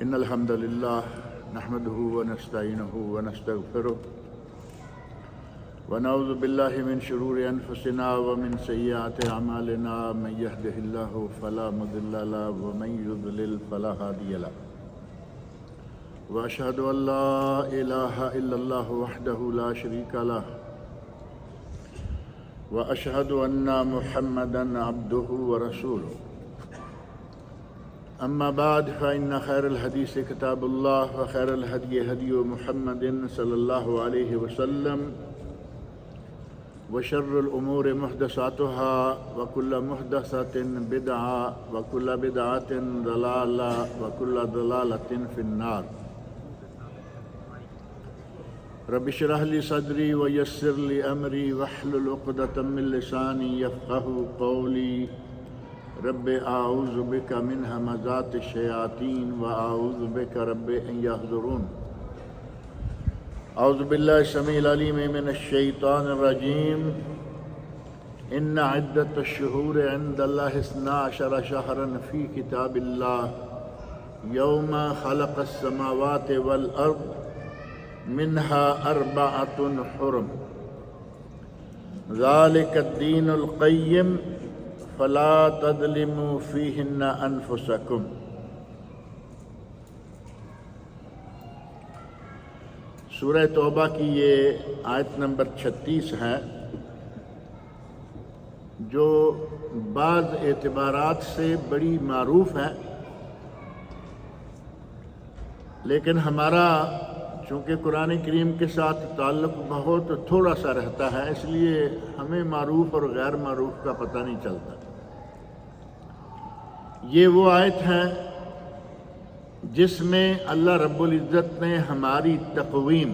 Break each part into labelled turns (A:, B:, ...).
A: إن الحمد لله نحمده ونستعينه ونستغفره ونعوذ بالله من شرور أنفسنا ومن سيئات أعمالنا من يهده الله فلا مضل له ومن يضلل فلا هادي له وأشهد أن لا إله إلا الله وحده لا شريك له وأشهد أن محمدًا عبده ورسوله أما بعد فإن خير الحديث كتاب الله وخير الهدي هدي محمد صلى الله عليه وسلم وشر الأمور محدثاتها وكل محدثة بدعة وكل بدعة ضلالة وكل ضلالة في النار رب اشرح لي صدري ويسر لي أمري واحلل عقدة من لساني يفقهوا قولي رب أعوذ بك من همزات الشياطين وأعوذ بك رب أن يحضرون أعوذ بالله السميع العليم من الشيطان الرجيم إن عدة الشهور عند الله 12 شهرا في كتاب الله يوم خلق السماوات والأرض منها 4 حرم ذلك الدين القيم فلا تظلموا فيهن أنفسكم سورہ توبہ کی یہ آیت نمبر 36 ہے جو بعض اعتبارات سے بڑی معروف ہے، لیکن ہمارا چونکہ قرآن کریم کے ساتھ تعلق بہت تھوڑا سا رہتا ہے، اس لیے ہمیں معروف اور غیر معروف کا پتہ نہیں چلتا۔ یہ وہ آیت ہے جس میں اللہ رب العزت نے ہماری تقویم،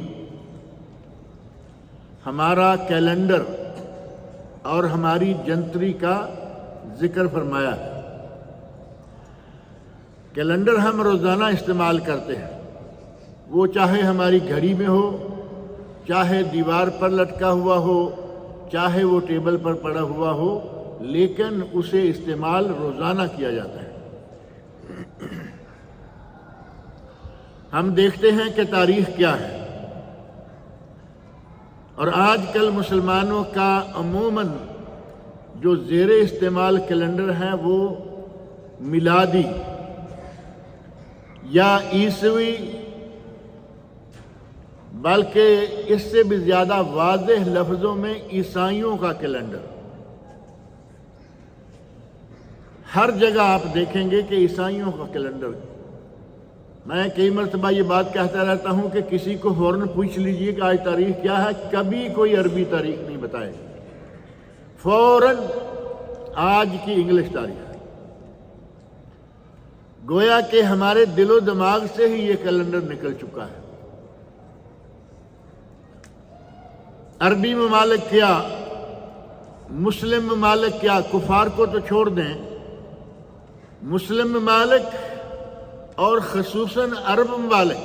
A: ہمارا کیلنڈر اور ہماری جنتری کا ذکر فرمایا ہے۔ کیلنڈر ہم روزانہ استعمال کرتے ہیں، وہ چاہے ہماری گھڑی میں ہو، چاہے دیوار پر لٹکا ہوا ہو، چاہے وہ ٹیبل پر پڑا ہوا ہو، لیکن اسے استعمال روزانہ کیا جاتا ہے۔ ہم دیکھتے ہیں کہ تاریخ کیا ہے، اور آج کل مسلمانوں کا عموماً جو زیر استعمال کیلنڈر ہے وہ میلادی یا عیسوی، بلکہ اس سے بھی زیادہ واضح لفظوں میں عیسائیوں کا کیلنڈر۔ ہر جگہ آپ دیکھیں گے کہ عیسائیوں کا کیلنڈر۔ میں کئی مرتبہ یہ بات کہتا رہتا ہوں کہ کسی کو فوراً پوچھ لیجئے کہ آج تاریخ کیا ہے، کبھی کوئی عربی تاریخ نہیں بتائے، فوراً آج کی انگلش تاریخ۔ گویا کہ ہمارے دل و دماغ سے ہی یہ کیلنڈر نکل چکا ہے۔ عربی ممالک کیا، مسلم ممالک کیا، کفار کو تو چھوڑ دیں، مسلم ممالک اور خصوصاً عرب ممالک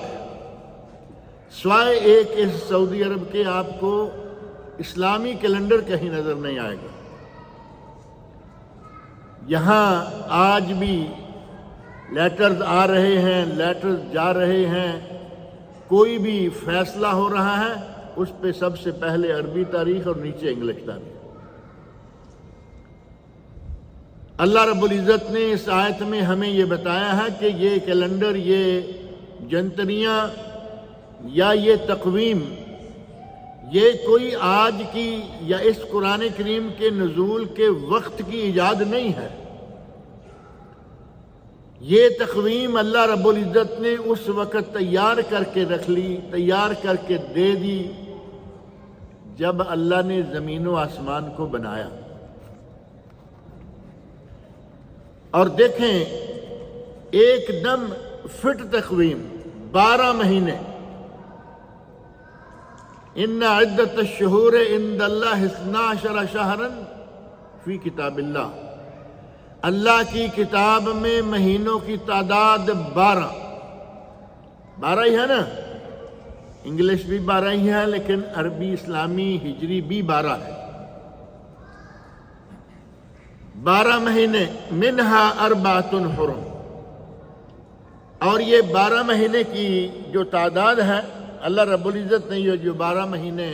A: سوائے ایک اس سعودی عرب کے آپ کو اسلامی کیلنڈر کہیں نظر نہیں آئے گا۔ یہاں آج بھی لیٹرز آ رہے ہیں، لیٹرز جا رہے ہیں، کوئی بھی فیصلہ ہو رہا ہے اس پہ سب سے پہلے عربی تاریخ اور نیچے انگلش تاریخ۔ اللہ رب العزت نے اس آیت میں ہمیں یہ بتایا ہے کہ یہ کیلنڈر، یہ جنتریاں یا یہ تقویم، یہ کوئی آج کی یا اس قرآن کریم کے نزول کے وقت کی ایجاد نہیں ہے۔ یہ تقویم اللہ رب العزت نے اس وقت تیار کر کے رکھ لی، تیار کر کے دے دی جب اللہ نے زمین و آسمان کو بنایا۔ اور دیکھیں ایک دم فٹ تقویم، 12 مہینے۔ ان عدت الشہور عند اللہ 12 شہرا فی کتاب اللہ، اللہ کی کتاب میں مہینوں کی تعداد 12 ہی ہے نا، انگلش بھی 12 ہی ہے، لیکن عربی اسلامی ہجری بھی 12 ہے۔ 12 مہینے، منہا 4 حرم، اور یہ 12 مہینے کی جو تعداد ہے، اللہ رب العزت نے یہ جو 12 مہینے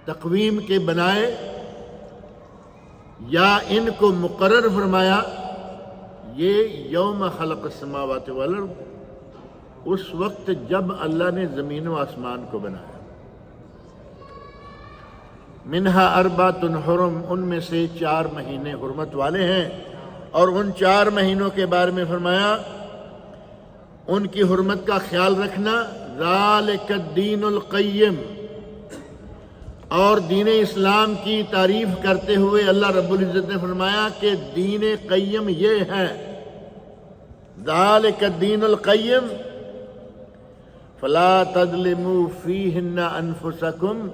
A: تقویم کے بنائے یا ان کو مقرر فرمایا، یہ یوم خلق السماوات والارض، اس وقت جب اللہ نے زمین و آسمان کو بنایا۔ منہا اربعۃ حرم، ان میں سے 4 مہینے حرمت والے ہیں، اور ان 4 مہینوں کے بارے میں فرمایا ان کی حرمت کا خیال رکھنا، ذالک الدین القیم، اور دین اسلام کی تعریف کرتے ہوئے اللہ رب العزت نے فرمایا کہ دین قیم یہ ہے، ذالک الدین القیم فلا تظلموا فیہن انفسکم،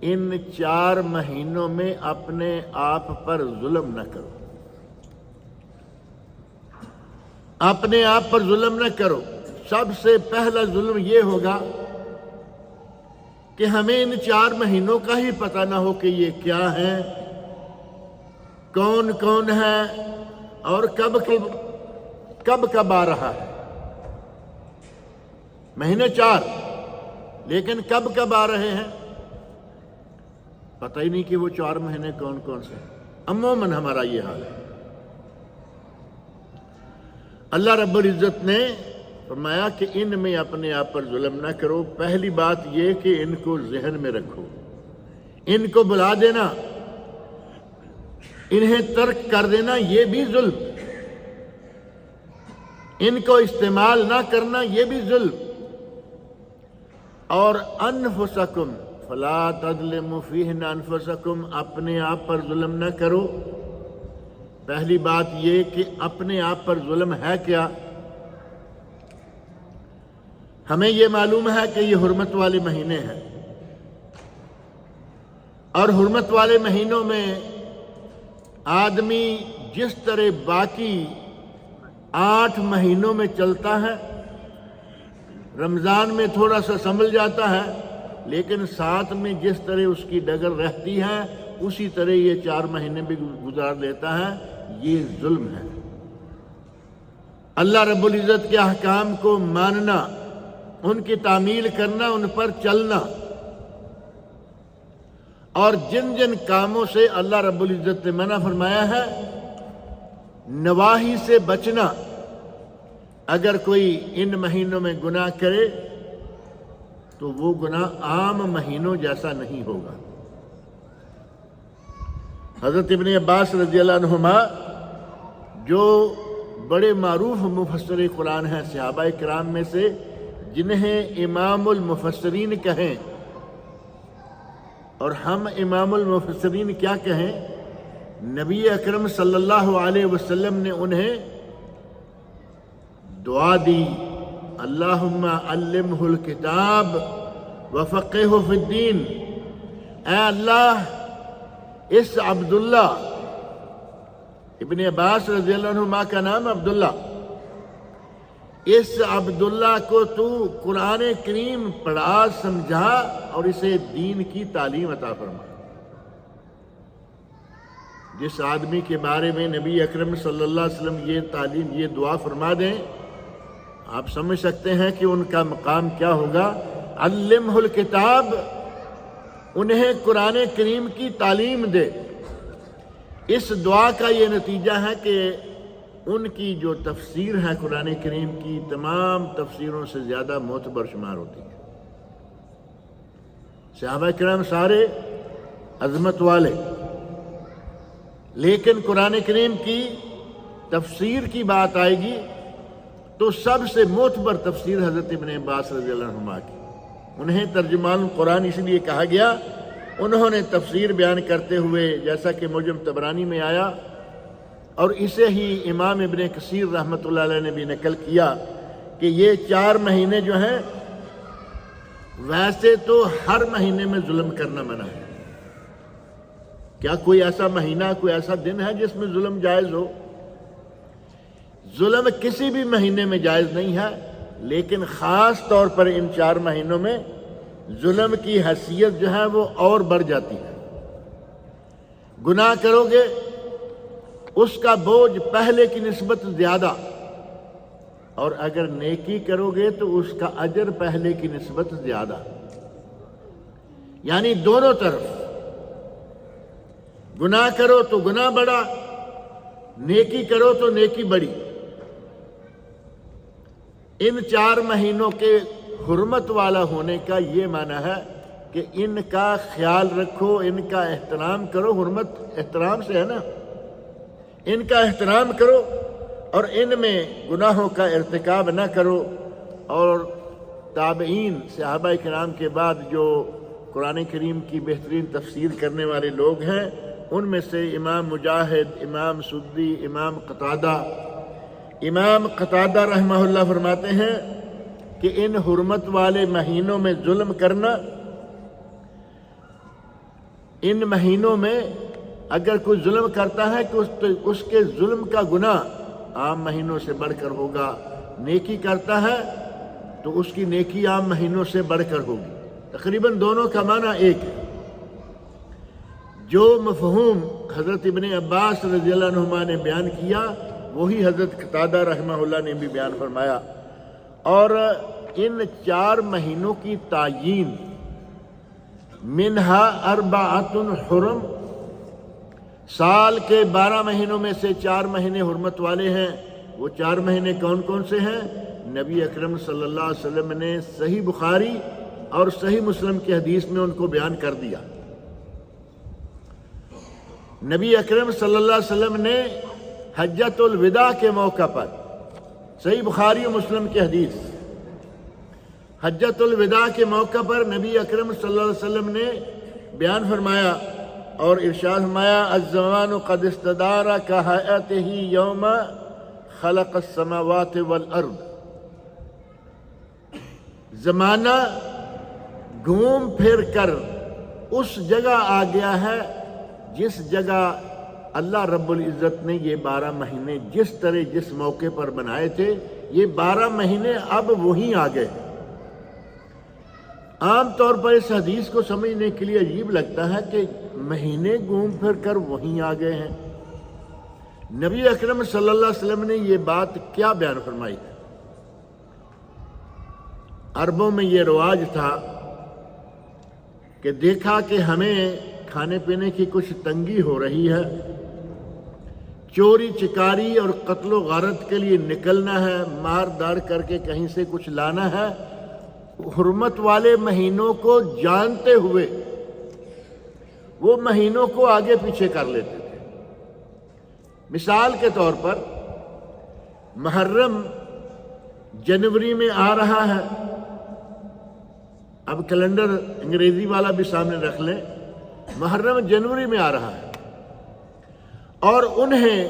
A: ان 4 مہینوں میں اپنے آپ پر ظلم نہ کرو، اپنے آپ پر ظلم نہ کرو۔ سب سے پہلا ظلم یہ ہوگا کہ ہمیں ان 4 مہینوں کا ہی پتہ نہ ہو کہ یہ کیا ہے، کون کون ہے، اور کب آ رہا ہے۔ مہینے 4، لیکن کب آ رہے ہیں پتہ ہی نہیں کہ وہ 4 مہینے کون کون سے۔ عموماً ہمارا یہ حال ہے۔ اللہ رب العزت نے فرمایا کہ ان میں اپنے آپ پر ظلم نہ کرو۔ پہلی بات یہ کہ ان کو ذہن میں رکھو، ان کو بلا دینا، انہیں ترک کر دینا یہ بھی ظلم، ان کو استعمال نہ کرنا یہ بھی ظلم۔ اور انفسکم فلا تظلموا فیہن انفسکم، اپنے آپ پر ظلم نہ کرو۔ پہلی بات یہ کہ اپنے آپ پر ظلم ہے کیا؟ ہمیں یہ معلوم ہے کہ یہ حرمت والے مہینے ہیں، اور حرمت والے مہینوں میں آدمی جس طرح باقی 8 مہینوں میں چلتا ہے، رمضان میں تھوڑا سا سنبھل جاتا ہے، لیکن ساتھ میں جس طرح اس کی ڈگر رہتی ہے اسی طرح یہ 4 مہینے بھی گزار لیتا ہے، یہ ظلم ہے۔ اللہ رب العزت کے احکام کو ماننا، ان کی تعمیل کرنا، ان پر چلنا، اور جن جن کاموں سے اللہ رب العزت نے منع فرمایا ہے نواہی سے بچنا۔ اگر کوئی ان مہینوں میں گناہ کرے تو وہ گناہ عام مہینوں جیسا نہیں ہوگا۔ حضرت ابن عباس رضی اللہ عنہما جو بڑے معروف مفسر قرآن ہیں صحابہ کرام میں سے، جنہیں امام المفسرین کہیں، اور ہم امام المفسرین کیا کہیں، نبی اکرم صلی اللہ علیہ وسلم نے انہیں دعا دی، اللہم علمہ الکتاب وفقہہ فی الدین، اے اللہ اس عبداللہ، ابن عباس رضی اللہ عنہ کا نام عبداللہ، اس عبداللہ کو تو قرآن کریم پڑھا سمجھا اور اسے دین کی تعلیم عطا فرما۔ جس آدمی کے بارے میں نبی اکرم صلی اللہ علیہ وسلم یہ تعلیم، یہ دعا فرما دیں، آپ سمجھ سکتے ہیں کہ ان کا مقام کیا ہوگا۔ علمہ الکتاب، انہیں قرآن کریم کی تعلیم دے۔ اس دعا کا یہ نتیجہ ہے کہ ان کی جو تفسیر ہے قرآن کریم کی، تمام تفسیروں سے زیادہ معتبر شمار ہوتی ہے۔ صحابہ کرام سارے عظمت والے، لیکن قرآن کریم کی تفسیر کی بات آئے گی تو سب سے معتبر تفسیر حضرت ابن عباس رضی اللہ عنہ کی۔ انہیں ترجمان قرآن اس لیے کہا گیا، انہوں نے تفسیر بیان کرتے ہوئے، جیسا کہ معجم طبرانی میں آیا اور اسے ہی امام ابن کثیر رحمۃ اللہ علیہ نے بھی نقل کیا، کہ یہ 4 مہینے جو ہیں ویسے تو ہر مہینے میں ظلم کرنا منع ہے۔ کیا کوئی ایسا مہینہ، کوئی ایسا دن ہے جس میں ظلم جائز ہو؟ ظلم کسی بھی مہینے میں جائز نہیں ہے، لیکن خاص طور پر ان 4 مہینوں میں ظلم کی حیثیت جو ہے وہ اور بڑھ جاتی ہے۔ گناہ کرو گے اس کا بوجھ پہلے کی نسبت زیادہ، اور اگر نیکی کرو گے تو اس کا اجر پہلے کی نسبت زیادہ، یعنی دونوں طرف، گناہ کرو تو گناہ بڑا، نیکی کرو تو نیکی بڑی۔ ان 4 مہینوں کے حرمت والا ہونے کا یہ معنی ہے کہ ان کا خیال رکھو، ان کا احترام کرو۔ حرمت احترام سے ہے نا، ان کا احترام کرو اور ان میں گناہوں کا ارتکاب نہ کرو۔ اور تابعین، صحابہ کرام کے بعد جو قرآن کریم کی بہترین تفسیر کرنے والے لوگ ہیں، ان میں سے امام مجاہد، امام سدی، امام قتادہ رحمہ اللہ فرماتے ہیں کہ ان حرمت والے مہینوں میں ظلم کرنا، ان مہینوں میں اگر کوئی ظلم کرتا ہے کہ اس کے ظلم کا گناہ عام مہینوں سے بڑھ کر ہوگا، نیکی کرتا ہے تو اس کی نیکی عام مہینوں سے بڑھ کر ہوگی۔ تقریباً دونوں کا معنی ایک ہے۔ جو مفہوم حضرت ابن عباس رضی اللہ عنہما نے بیان کیا وہی حضرت قتادہ رحمہ اللہ نے بھی بیان فرمایا۔ اور ان 4 مہینوں کی تعیین، منہا 4 حرم، سال کے 12 مہینوں میں سے 4 مہینے حرمت والے ہیں۔ وہ 4 مہینے کون کون سے ہیں؟ نبی اکرم صلی اللہ علیہ وسلم نے صحیح بخاری اور صحیح مسلم کی حدیث میں ان کو بیان کر دیا۔ نبی اکرم صلی اللہ علیہ وسلم نے حجۃ الوداع کے موقع پر، صحیح بخاری و مسلم کی حدیث، حجۃ الوداع کے موقع پر نبی اکرم صلی اللہ علیہ وسلم نے بیان فرمایا اور ارشاد فرمایا: الزمان قد استدار کہیئتہ یوم خلق السماوات والارض۔ زمانہ گھوم پھر کر اس جگہ آ گیا ہے جس جگہ اللہ رب العزت نے یہ 12 مہینے جس طرح جس موقع پر بنائے تھے، یہ 12 مہینے اب وہیں آ گئے۔ عام طور پر اس حدیث کو سمجھنے کے لیے عجیب لگتا ہے کہ مہینے گھوم پھر کر وہیں آ گئے ہیں۔ نبی اکرم صلی اللہ علیہ وسلم نے یہ بات کیا بیان فرمائی؟ عربوں میں یہ رواج تھا کہ دیکھا کہ ہمیں کھانے پینے کی کچھ تنگی ہو رہی ہے، چوری چکاری اور قتل و غارت کے لیے نکلنا ہے، مار دار کر کے کہیں سے کچھ لانا ہے۔ حرمت والے مہینوں کو جانتے ہوئے وہ مہینوں کو آگے پیچھے کر لیتے تھے۔ مثال کے طور پر محرم جنوری میں آ رہا ہے، اب کیلنڈر انگریزی والا بھی سامنے رکھ لیں، محرم جنوری میں آ رہا ہے اور انہیں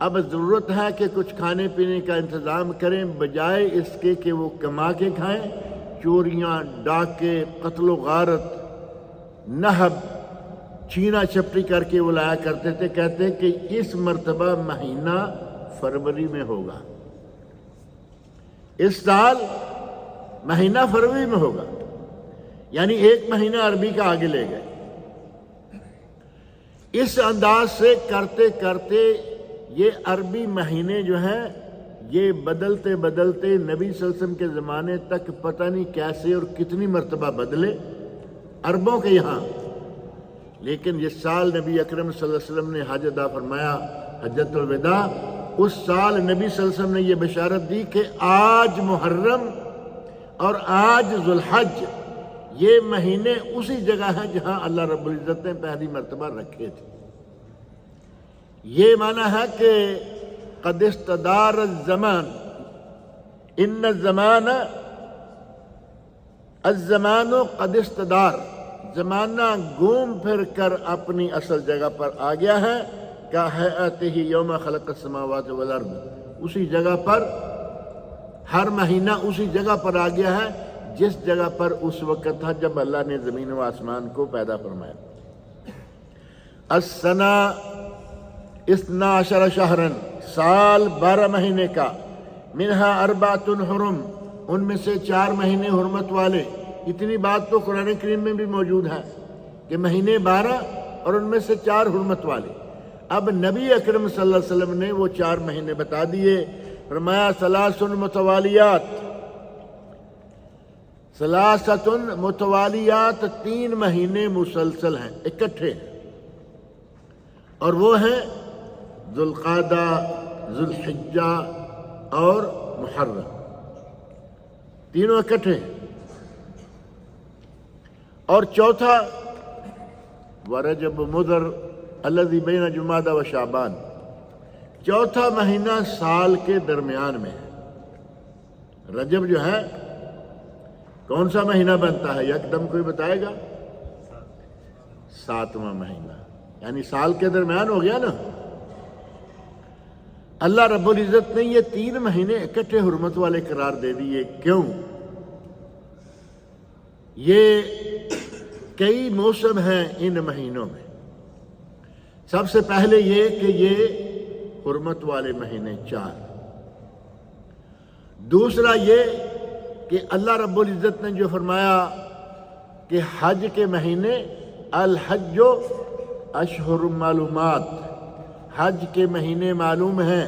A: اب ضرورت ہے کہ کچھ کھانے پینے کا انتظام کریں، بجائے اس کے کہ وہ کما کے کھائیں۔ چوریاں، ڈاکے، قتل و غارت، نہب، چھینا چھپٹی کر کے وہ لایا کرتے تھے۔ کہتے کہ اس مرتبہ مہینہ فروری میں ہوگا، اس سال مہینہ فروری میں ہوگا، یعنی 1 مہینہ عربی کا آگے لے گئے۔ اس انداز سے کرتے کرتے یہ عربی مہینے جو ہیں یہ بدلتے بدلتے نبی صلی اللہ علیہ وسلم کے زمانے تک پتہ نہیں کیسے اور کتنی مرتبہ بدلے عربوں کے یہاں۔ لیکن جس سال نبی اکرم صلی اللہ علیہ وسلم نے حج ادا فرمایا، حجۃ الوداع، اس سال نبی صلی اللہ علیہ وسلم نے یہ بشارت دی کہ آج محرم اور آج ذو الحج یہ مہینے اسی جگہ ہیں جہاں اللہ رب العزت نے پہلی مرتبہ رکھے تھے۔ یہ معنی ہے کہ قد استدار الزمان، ان الزمان قد استدار، زمانہ گھوم پھر کر اپنی اصل جگہ پر آ گیا ہے۔ کہیئتہ یوم خلق السماوات والارض، اسی جگہ پر ہر مہینہ اسی جگہ پر آ گیا ہے جس جگہ پر اس وقت تھا جب اللہ نے زمین و آسمان کو پیدا فرمایا۔ السنہ 12 شہرن، سال 12 مہینے کا، منہا 4 حرم، ان میں سے 4 مہینے حرمت والے۔ اتنی بات تو قرآن کریم میں بھی موجود ہے کہ مہینے 12 اور ان میں سے 4 حرمت والے۔ اب نبی اکرم صلی اللہ علیہ وسلم نے وہ 4 مہینے بتا دیے فرمایا سلاسن متوالیات، سلاستن متوالیات، 3 مہینے مسلسل ہیں، اکٹھے، اور وہ ہیں ذوالقعدہ، ذوالحجہ اور محرم، تینوں اکٹھے۔ اور چوتھا ورجب مضر الذی بین جمادی و شعبان، چوتھا مہینہ سال کے درمیان میں ہے۔ رجب جو ہے کون سا مہینہ بنتا ہے؟ یکدم کوئی بتائے گا؟ 7واں مہینہ، یعنی سال کے درمیان ہو گیا نا۔ اللہ رب العزت نے یہ 3 مہینے اکٹھے حرمت والے قرار دے دیے، کیوں؟ یہ کئی موسم ہیں ان مہینوں میں۔ سب سے پہلے یہ کہ یہ حرمت والے مہینے 4، دوسرا یہ کہ اللہ رب العزت نے جو فرمایا کہ حج کے مہینے، الحج اشہر معلومات، حج کے مہینے معلوم ہیں،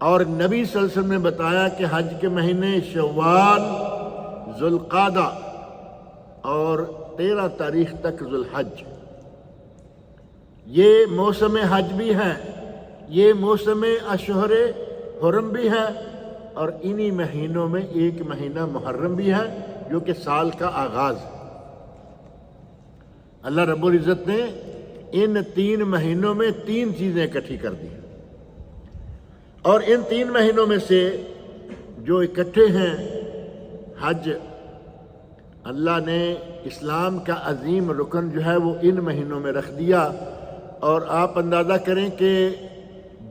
A: اور نبی صلی اللہ علیہ وسلم نے بتایا کہ حج کے مہینے شوال، ذوالقعدہ اور 13 تاریخ تک ذوالحج، یہ موسم حج بھی ہیں، یہ موسم اشہر حرم بھی ہیں، اور انہی مہینوں میں ایک مہینہ محرم بھی ہے جو کہ سال کا آغاز ہے۔ اللہ رب العزت نے ان 3 مہینوں میں 3 چیزیں اکٹھی کر دی، اور ان 3 مہینوں میں سے جو اکٹھے ہیں حج، اللہ نے اسلام کا عظیم رکن جو ہے وہ ان مہینوں میں رکھ دیا۔ اور آپ اندازہ کریں کہ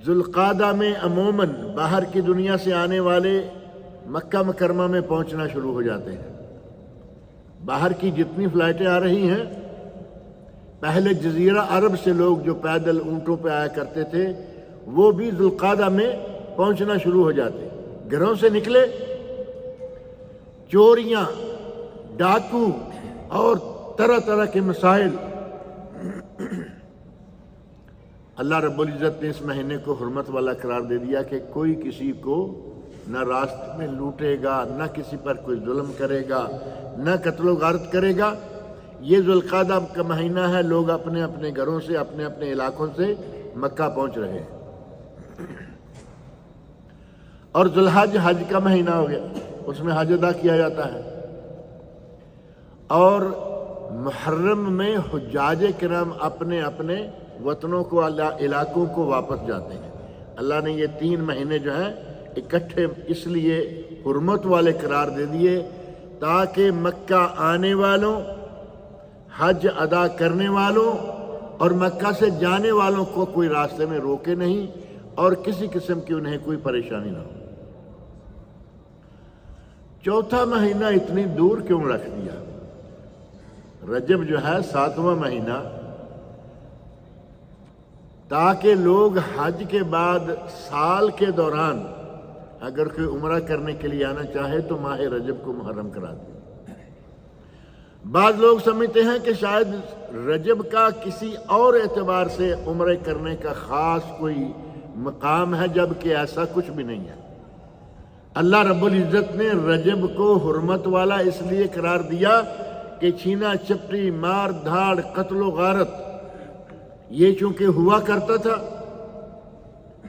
A: ذوالقعدہ میں عموماً باہر کی دنیا سے آنے والے مکہ مکرمہ میں پہنچنا شروع ہو جاتے ہیں۔ باہر کی جتنی فلائٹیں آ رہی ہیں، پہلے جزیرہ عرب سے لوگ جو پیدل اونٹوں پہ آیا کرتے تھے وہ بھی ذوالقعدہ میں پہنچنا شروع ہو جاتے۔ گھروں سے نکلے، چوریاں، ڈاکو اور طرح طرح کے مسائل، اللہ رب العزت نے اس مہینے کو حرمت والا قرار دے دیا کہ کوئی کسی کو نہ راستے میں لوٹے گا، نہ کسی پر کوئی ظلم کرے گا، نہ قتل و غارت کرے گا۔ یہ ذوالقعدہ کا مہینہ ہے، لوگ اپنے اپنے گھروں سے، اپنے اپنے علاقوں سے مکہ پہنچ رہے ہیں۔ اور ذوالحج حج کا مہینہ ہو گیا، اس میں حج ادا کیا جاتا ہے۔ اور محرم میں حجاج کرام اپنے اپنے وطنوں کو، علاقوں کو واپس جاتے ہیں۔ اللہ نے یہ 3 مہینے جو ہیں اکٹھے اس لیے حرمت والے قرار دے دیے تاکہ مکہ آنے والوں، حج ادا کرنے والوں اور مکہ سے جانے والوں کو کوئی راستے میں روکے نہیں اور کسی قسم کی انہیں کوئی پریشانی نہ ہو۔ چوتھا مہینہ اتنی دور کیوں رکھ دیا؟ رجب جو ہے 7واں مہینہ، تاکہ لوگ حج کے بعد سال کے دوران اگر کوئی عمرہ کرنے کے لیے آنا چاہے تو ماہ رجب کو محرم کرا دے۔ بعض لوگ سمجھتے ہیں کہ شاید رجب کا کسی اور اعتبار سے عمرے کرنے کا خاص کوئی مقام ہے، جبکہ ایسا کچھ بھی نہیں ہے۔ اللہ رب العزت نے رجب کو حرمت والا اس لیے قرار دیا کہ چھینا چپٹی، مار دھاڑ، قتل و غارت یہ چونکہ ہوا کرتا تھا،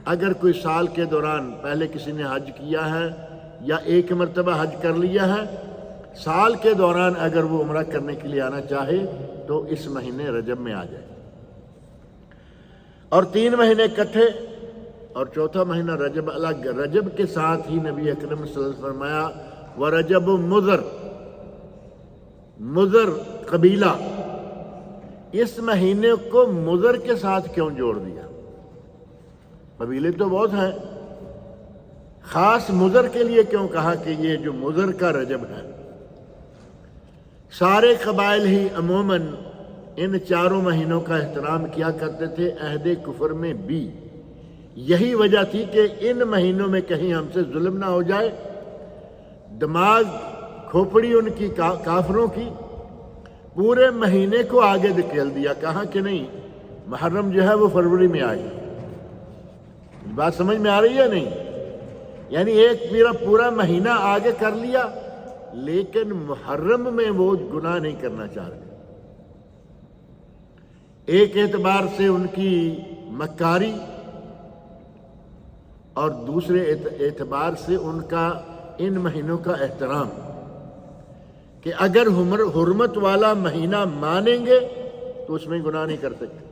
A: اگر کوئی سال کے دوران پہلے کسی نے حج کیا ہے یا ایک مرتبہ حج کر لیا ہے، سال کے دوران اگر وہ عمرہ کرنے کے لیے آنا چاہے تو اس مہینے رجب میں آ جائے۔ اور 3 مہینے اکٹھے اور چوتھا مہینہ رجب الگ۔ رجب کے ساتھ ہی نبی اکرم صلی اللہ علیہ وسلم فرمایا وَرَجَبُ مُضر، مضر قبیلہ، اس مہینے کو مضر کے ساتھ کیوں جوڑ دیا؟ قبیلے تو بہت ہیں، خاص مضر کے لیے کیوں کہا کہ یہ جو مضر کا رجب ہے؟ سارے قبائل ہی عموماً ان 4 مہینوں کا احترام کیا کرتے تھے، عہد کفر میں بھی یہی وجہ تھی کہ ان مہینوں میں کہیں ہم سے ظلم نہ ہو جائے۔ دماغ کھوپڑی ان کی کافروں کی پورے مہینے کو آگے دھکیل دیا، کہا کہ نہیں محرم جو ہے وہ فروری میں آئے گی۔ بات سمجھ میں آ رہی ہے نہیں؟ یعنی ایک پورا مہینہ آگے کر لیا، لیکن محرم میں وہ گناہ نہیں کرنا چاہ رہے۔ ایک اعتبار سے ان کی مکاری، اور دوسرے اعتبار سے ان کا ان مہینوں کا احترام، کہ اگر حرمت والا مہینہ مانیں گے تو اس میں گناہ نہیں کر سکتے،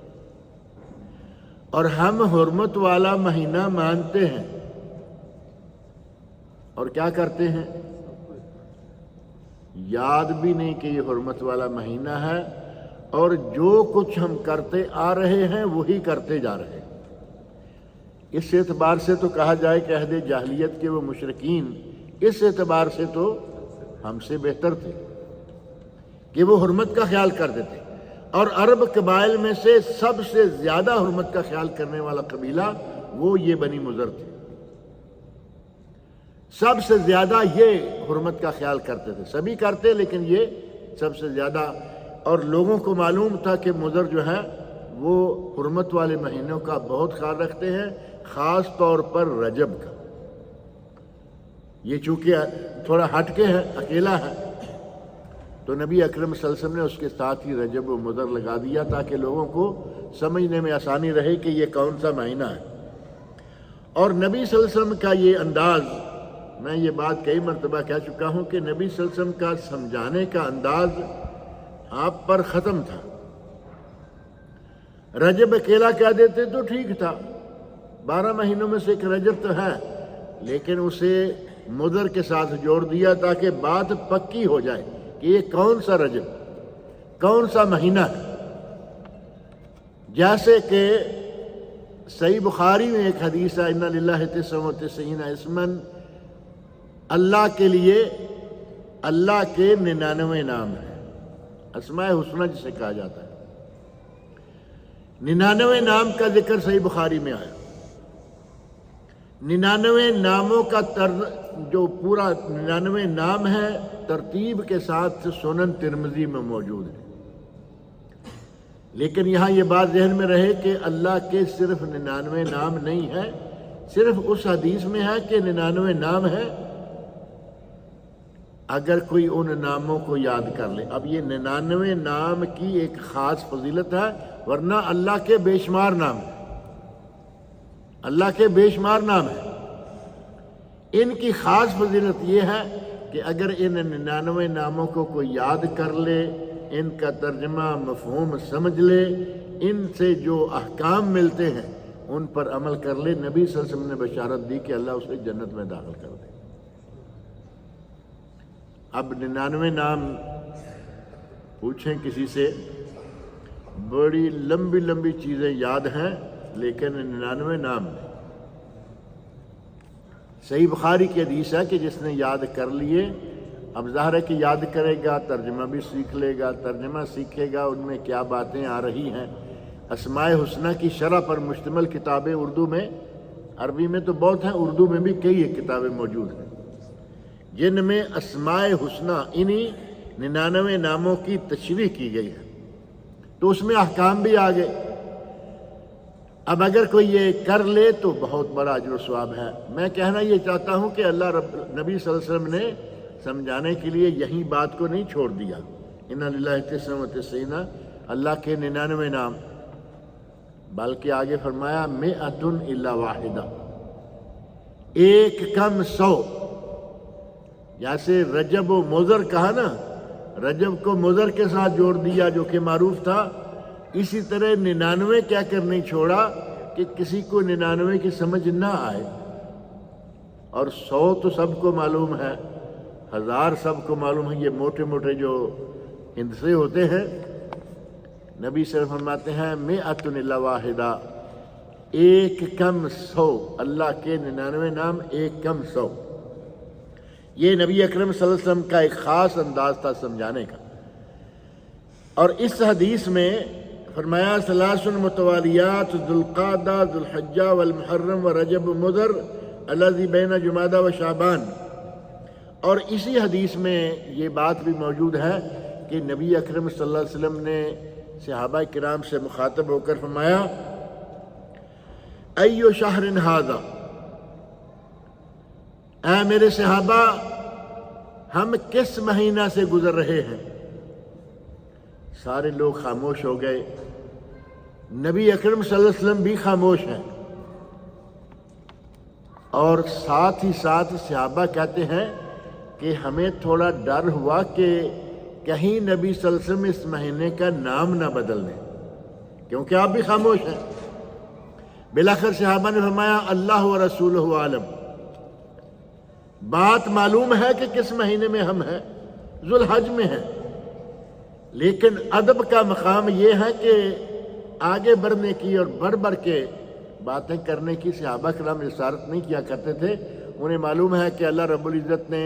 A: اور ہم حرمت والا مہینہ مانتے ہیں اور کیا کرتے ہیں؟ یاد بھی نہیں کہ یہ حرمت والا مہینہ ہے، اور جو کچھ ہم کرتے آ رہے ہیں وہی کرتے جا رہے ہیں۔ اس اعتبار سے تو کہا جائے کہ عہد جاہلیت کے وہ مشرکین اس اعتبار سے تو ہم سے بہتر تھے کہ وہ حرمت کا خیال کرتے تھے، اور عرب قبائل میں سے سب سے زیادہ حرمت کا خیال کرنے والا قبیلہ وہ یہ بنی مضر تھے، سب سے زیادہ یہ حرمت کا خیال کرتے تھے، سبھی کرتے لیکن یہ سب سے زیادہ، اور لوگوں کو معلوم تھا کہ مضر جو ہے وہ حرمت والے مہینوں کا بہت خیال رکھتے ہیں، خاص طور پر رجب کا۔ یہ چونکہ تھوڑا ہٹ کے ہے، اکیلا ہے، تو نبی اکرم صلی اللہ علیہ وسلم نے اس کے ساتھ ہی رجب و مضر لگا دیا تاکہ لوگوں کو سمجھنے میں آسانی رہے کہ یہ کون سا مہینہ ہے۔ اور نبی صلی اللہ علیہ وسلم کا یہ انداز، میں یہ بات کئی مرتبہ کہہ چکا ہوں کہ نبی صلی اللہ علیہ وسلم کا سمجھانے کا انداز آپ پر ختم تھا۔ رجب اکیلا کہہ دیتے تو ٹھیک تھا، 12 مہینوں میں سے ایک رجب تو ہے، لیکن اسے مضر کے ساتھ جوڑ دیا تاکہ بات پکی ہو جائے کہ یہ کون سا رجب، کون سا مہینہ ہے۔ جیسے کہ صحیح بخاری میں ایک حدیث ہے، اِنَّ لِلَّهِ 99 اسمًا، اللہ کے لیے اللہ کے 99 نام ہیں، اسماء حسنہ جسے کہا جاتا ہے۔ 99 نام کا ذکر صحیح بخاری میں آیا۔ 99 ناموں کا جو پورا 99 نام ہے ترتیب کے ساتھ سنن ترمذی میں موجود ہے، لیکن یہاں یہ بات ذہن میں رہے کہ اللہ کے صرف 99 نام نہیں ہے، صرف اس حدیث میں ہے کہ 99 نام ہے اگر کوئی ان ناموں کو یاد کر لے۔ اب یہ 99 نام کی ایک خاص فضیلت ہے، ورنہ اللہ کے بے شمار نام ہیں، اللہ کے بے شمار نام ہیں۔ ان کی خاص فضیلت یہ ہے کہ اگر ان 99 ناموں کو کوئی یاد کر لے، ان کا ترجمہ مفہوم سمجھ لے، ان سے جو احکام ملتے ہیں ان پر عمل کر لے، نبی صلی اللہ علیہ وسلم نے بشارت دی کہ اللہ اسے جنت میں داخل کر دے۔ اب 99 نام پوچھیں کسی سے، بڑی لمبی لمبی چیزیں یاد ہیں لیکن 99 نام نہیں۔ صحیح بخاری کی حدیث ہے کہ جس نے یاد کر لیے، اب ظاہر ہے کہ یاد کرے گا ترجمہ بھی سیکھ لے گا، ترجمہ سیکھے گا ان میں کیا باتیں آ رہی ہیں۔ اسماء حسنہ کی شرح پر مشتمل کتابیں اردو میں، عربی میں تو بہت ہیں، اردو میں بھی کئی کتابیں موجود ہیں جن میں اسماء حسنہ انہی 99 ناموں کی تشریح کی گئی ہے، تو اس میں احکام بھی آ گئے۔ اب اگر کوئی یہ کر لے تو بہت بڑا اجر و ثواب ہے۔ میں کہنا یہ چاہتا ہوں کہ نبی صلی اللہ علیہ وسلم نے سمجھانے کے لیے یہی بات کو نہیں چھوڑ دیا، اِنَّ لِلَّهِ 99 اللہ کے 99 نام، بلکہ آگے فرمایا 100 إلا واحدہ، ایک کم 100۔ جیسے رجب و مضر کہا نا، رجب کو مضر کے ساتھ جوڑ دیا جو کہ معروف تھا، اسی طرح 99 کہہ کر نہیں چھوڑا کہ کسی کو 99 کی سمجھ نہ آئے۔ اور 100 تو سب کو معلوم ہے، 1000 سب کو معلوم ہے، یہ موٹے موٹے جو ہندسے ہوتے ہیں۔ نبی صلی اللہ علیہ وسلم فرماتے ہیں 100 إلا واحدہ، ایک کم 100، اللہ کے 99 نام ایک کم 100۔ یہ نبی اکرم صلی اللہ علیہ وسلم کا ایک خاص انداز تھا سمجھانے کا۔ اور اس حدیث میں فرمایا 3 متوالیات، ذو القعدہ، ذو الحجہ والمحرم ورجب مضر الذی بین جمادہ و شعبان۔ اور اسی حدیث میں یہ بات بھی موجود ہے کہ نبی اکرم صلی اللہ علیہ وسلم نے صحابہ کرام سے مخاطب ہو کر فرمایا ایو شہر ھذا، اے میرے صحابہ ہم کس مہینہ سے گزر رہے ہیں؟ سارے لوگ خاموش ہو گئے، نبی اکرم صلی اللہ علیہ وسلم بھی خاموش ہیں، اور ساتھ ہی ساتھ صحابہ کہتے ہیں کہ ہمیں تھوڑا ڈر ہوا کہ کہیں نبی صلی اللہ علیہ وسلم اس مہینے کا نام نہ بدل دیں، کیونکہ آپ بھی خاموش ہیں۔ بالآخر صحابہ نے فرمایا اللہ و رسولہ عالم، بات معلوم ہے کہ کس مہینے میں ہم ہیں، ذوالحج میں ہیں، لیکن ادب کا مقام یہ ہے کہ آگے بڑھنے کی اور بڑھ بڑھ کے باتیں کرنے کی صحابہ کرام جسارت نہیں کیا کرتے تھے۔ انہیں معلوم ہے کہ اللہ رب العزت نے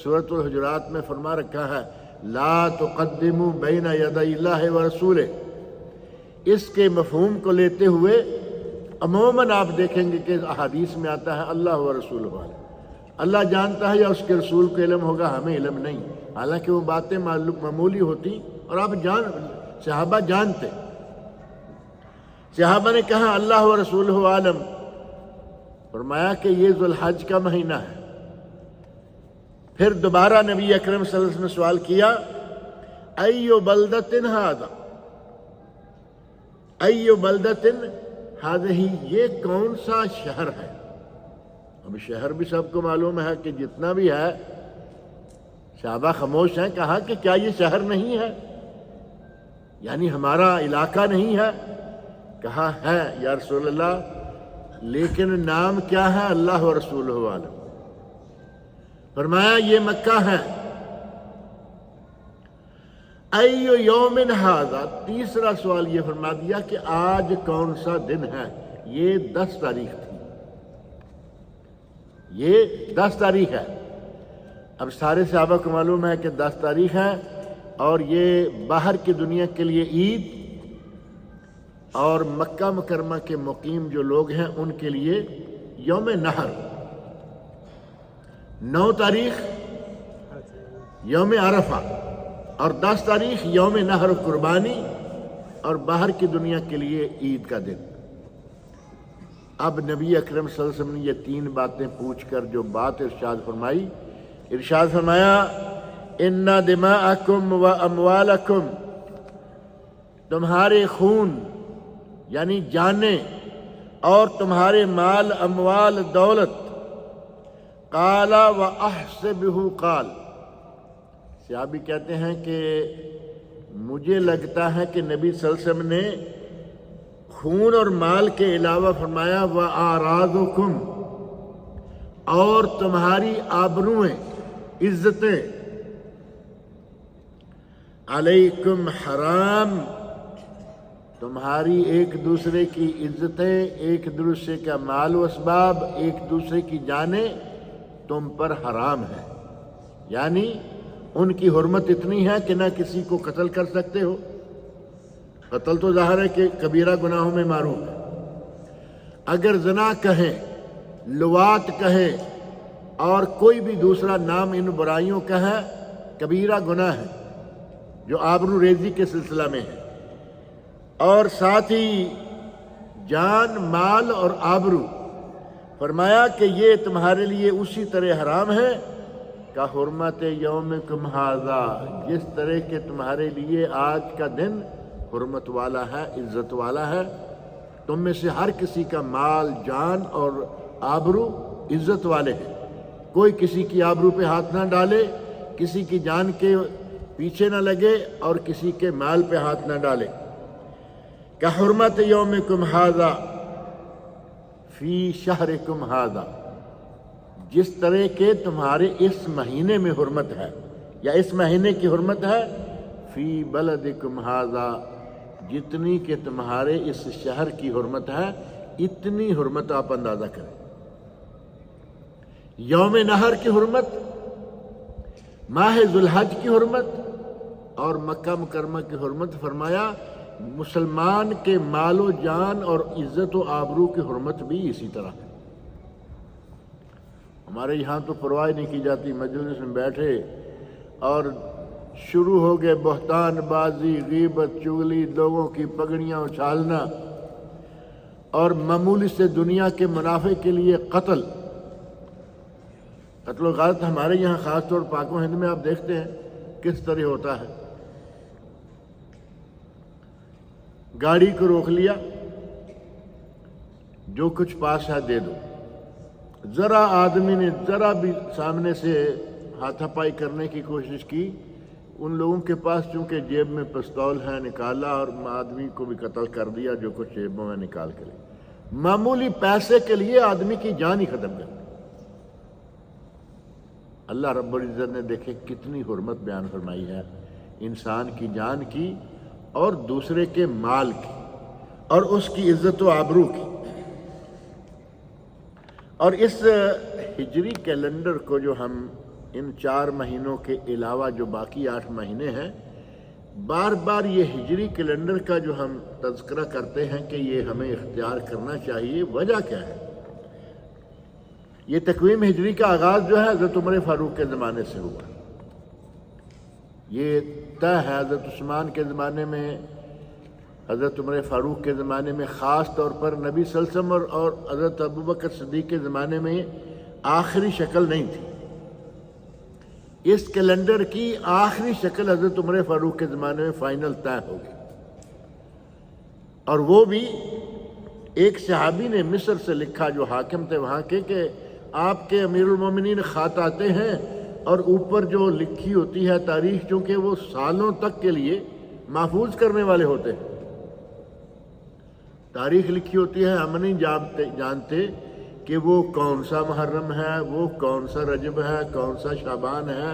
A: سورۃ الحجرات میں فرما رکھا ہے لا تقدموا بین یدی اللہ ورسولہ۔ اس کے مفہوم کو لیتے ہوئے عموماً آپ دیکھیں گے کہ احادیث میں آتا ہے اللہ و رسول عالم، اللہ جانتا ہے یا اس کے رسول کو علم ہوگا، ہمیں علم نہیں، حالانکہ وہ باتیں معمولی ہوتی اور آپ صحابہ جانتے۔ صحابہ نے کہا اللہ و رسول عالم، فرمایا کہ یہ ذوالحج کا مہینہ ہے۔ پھر دوبارہ نبی اکرم صلی اللہ علیہ وسلم نے سوال کیا ایو بلدۃ ھذا، ایو بلدۃ ھذہ، یہ کون سا شہر ہے؟ اب شہر بھی سب کو معلوم ہے کہ جتنا بھی ہے، صحابہ خاموش ہیں۔ کہا کہ کیا یہ شہر نہیں ہے، یعنی ہمارا علاقہ نہیں ہے؟ کہا ہے یا رسول اللہ، لیکن نام کیا ہے؟ اللہ و رسولہ عالم۔ فرمایا یہ مکہ ہے۔ ایو یوم ھذا، تیسرا سوال یہ فرما دیا کہ آج کون سا دن ہے؟ یہ 10 تاریخ تھی، یہ 10 تاریخ ہے۔ اب سارے صحابہ کو معلوم ہے کہ 10 تاریخ ہے، اور یہ باہر کی دنیا کے لیے عید، اور مکہ مکرمہ کے مقیم جو لوگ ہیں ان کے لیے یوم نحر۔ 9 تاریخ یوم عرفہ، اور 10 تاریخ یوم نحر قربانی، اور باہر کی دنیا کے لیے عید کا دن۔ اب نبی اکرم صلی اللہ علیہ وسلم نے یہ 3 باتیں پوچھ کر جو بات ارشاد فرمائی، ارشاد فرمایا ان دماءکم و اموالکم، تمہارے خون یعنی جانیں اور تمہارے مال، اموال، دولت، قال و احسبہ قال، صحابی کہتے ہیں کہ مجھے لگتا ہے کہ نبی صلی اللہ علیہ وسلم نے خون اور مال کے علاوہ فرمایا وَأَعْرَاضُكُمْ، اور تمہاری آبروئیں، عزتیں، علیکم حرام، تمہاری ایک دوسرے کی عزتیں، ایک دوسرے کا مال و اسباب، ایک دوسرے کی جانیں تم پر حرام ہے، یعنی ان کی حرمت اتنی ہے کہ نہ کسی کو قتل کر سکتے ہو، قتل تو ظاہر ہے کہ کبیرہ گناہوں میں معروف ہے، اگر زنا کہیں، لواط کہیں، اور کوئی بھی دوسرا نام ان برائیوں کا ہے، کبیرہ گناہ ہے جو آبرو ریزی کے سلسلہ میں ہے، اور ساتھ ہی جان، مال اور آبرو، فرمایا کہ یہ تمہارے لیے اسی طرح حرام ہے کا حرمت یومکم ھذا، جس طرح کہ تمہارے لیے آج کا دن حرمت والا ہے، عزت والا ہے۔ تم میں سے ہر کسی کا مال، جان اور آبرو عزت والے ہیں، کوئی کسی کی آبرو پہ ہاتھ نہ ڈالے، کسی کی جان کے پیچھے نہ لگے، اور کسی کے مال پہ ہاتھ نہ ڈالے۔ کہ حرمت یومکم ھذا فی شہرکم ھذا، جس طرح کہ تمہارے اس مہینے میں حرمت ہے، یا اس مہینے کی حرمت ہے، فی بلدکم ھذا، جتنی کہ تمہارے اس شہر کی حرمت ہے، اتنی حرمت آپ اندازہ کریں۔ یوم نحر کی حرمت، ماہ ذوالحج کی حرمت، اور مکہ مکرمہ کی حرمت، فرمایا مسلمان کے مال و جان اور عزت و آبرو کی حرمت بھی اسی طرح ہے۔ ہمارے یہاں تو پرواہ نہیں کی جاتی، مجلس میں بیٹھے اور شروع ہو گئے بہتان بازی، غیبت، چغلی، لوگوں کی پگڑیاں اچھالنا، اور معمولی سے دنیا کے منافع کے لیے قتل۔ قتل و غارت ہمارے یہاں خاص طور پاک و ہند میں آپ دیکھتے ہیں کس طرح ہوتا ہے. گاڑی کو روک لیا، جو کچھ پاس ہے دے دو. ذرا آدمی نے ذرا بھی سامنے سے ہاتھا پائی کرنے کی کوشش کی، ان لوگوں کے پاس چونکہ جیب میں پستول ہے نکالا اور آدمی کو بھی قتل کر دیا جو کچھ جیبوں میں نکال کے لیا. معمولی پیسے کے لیے آدمی کی جان ہی ختم کر دی. اللہ رب العزت نے دیکھے کتنی حرمت بیان فرمائی ہے انسان کی جان کی اور دوسرے کے مال کی اور اس کی عزت و آبرو کی. اور اس ہجری کیلنڈر کو جو ہم ان 4 مہینوں کے علاوہ جو باقی 8 مہینے ہیں، بار بار یہ ہجری کیلنڈر کا جو ہم تذکرہ کرتے ہیں کہ یہ ہمیں اختیار کرنا چاہیے، وجہ کیا ہے؟ یہ تقویم ہجری کا آغاز جو ہے حضرت عمر فاروق کے زمانے سے ہوا. یہ طے ہے حضرت عثمان کے زمانے میں، حضرت عمر فاروق کے زمانے میں، خاص طور پر نبی صلی اللہ علیہ وسلم اور حضرت ابوبکر صدیق کے زمانے میں آخری شکل نہیں تھی. اس کیلنڈر کی آخری شکل حضرت عمر فاروق کے زمانے میں فائنل طے ہوگی. اور وہ بھی ایک صحابی نے مصر سے لکھا جو حاکم تھے وہاں کے، کہ آپ کے امیر المومنین خط آتے ہیں اور اوپر جو لکھی ہوتی ہے تاریخ، چونکہ وہ سالوں تک کے لیے محفوظ کرنے والے ہوتے ہیں. تاریخ لکھی ہوتی ہے، ہم نہیں جانتے کہ وہ کون سا محرم ہے، وہ کون سا رجب ہے، کون سا شعبان ہے،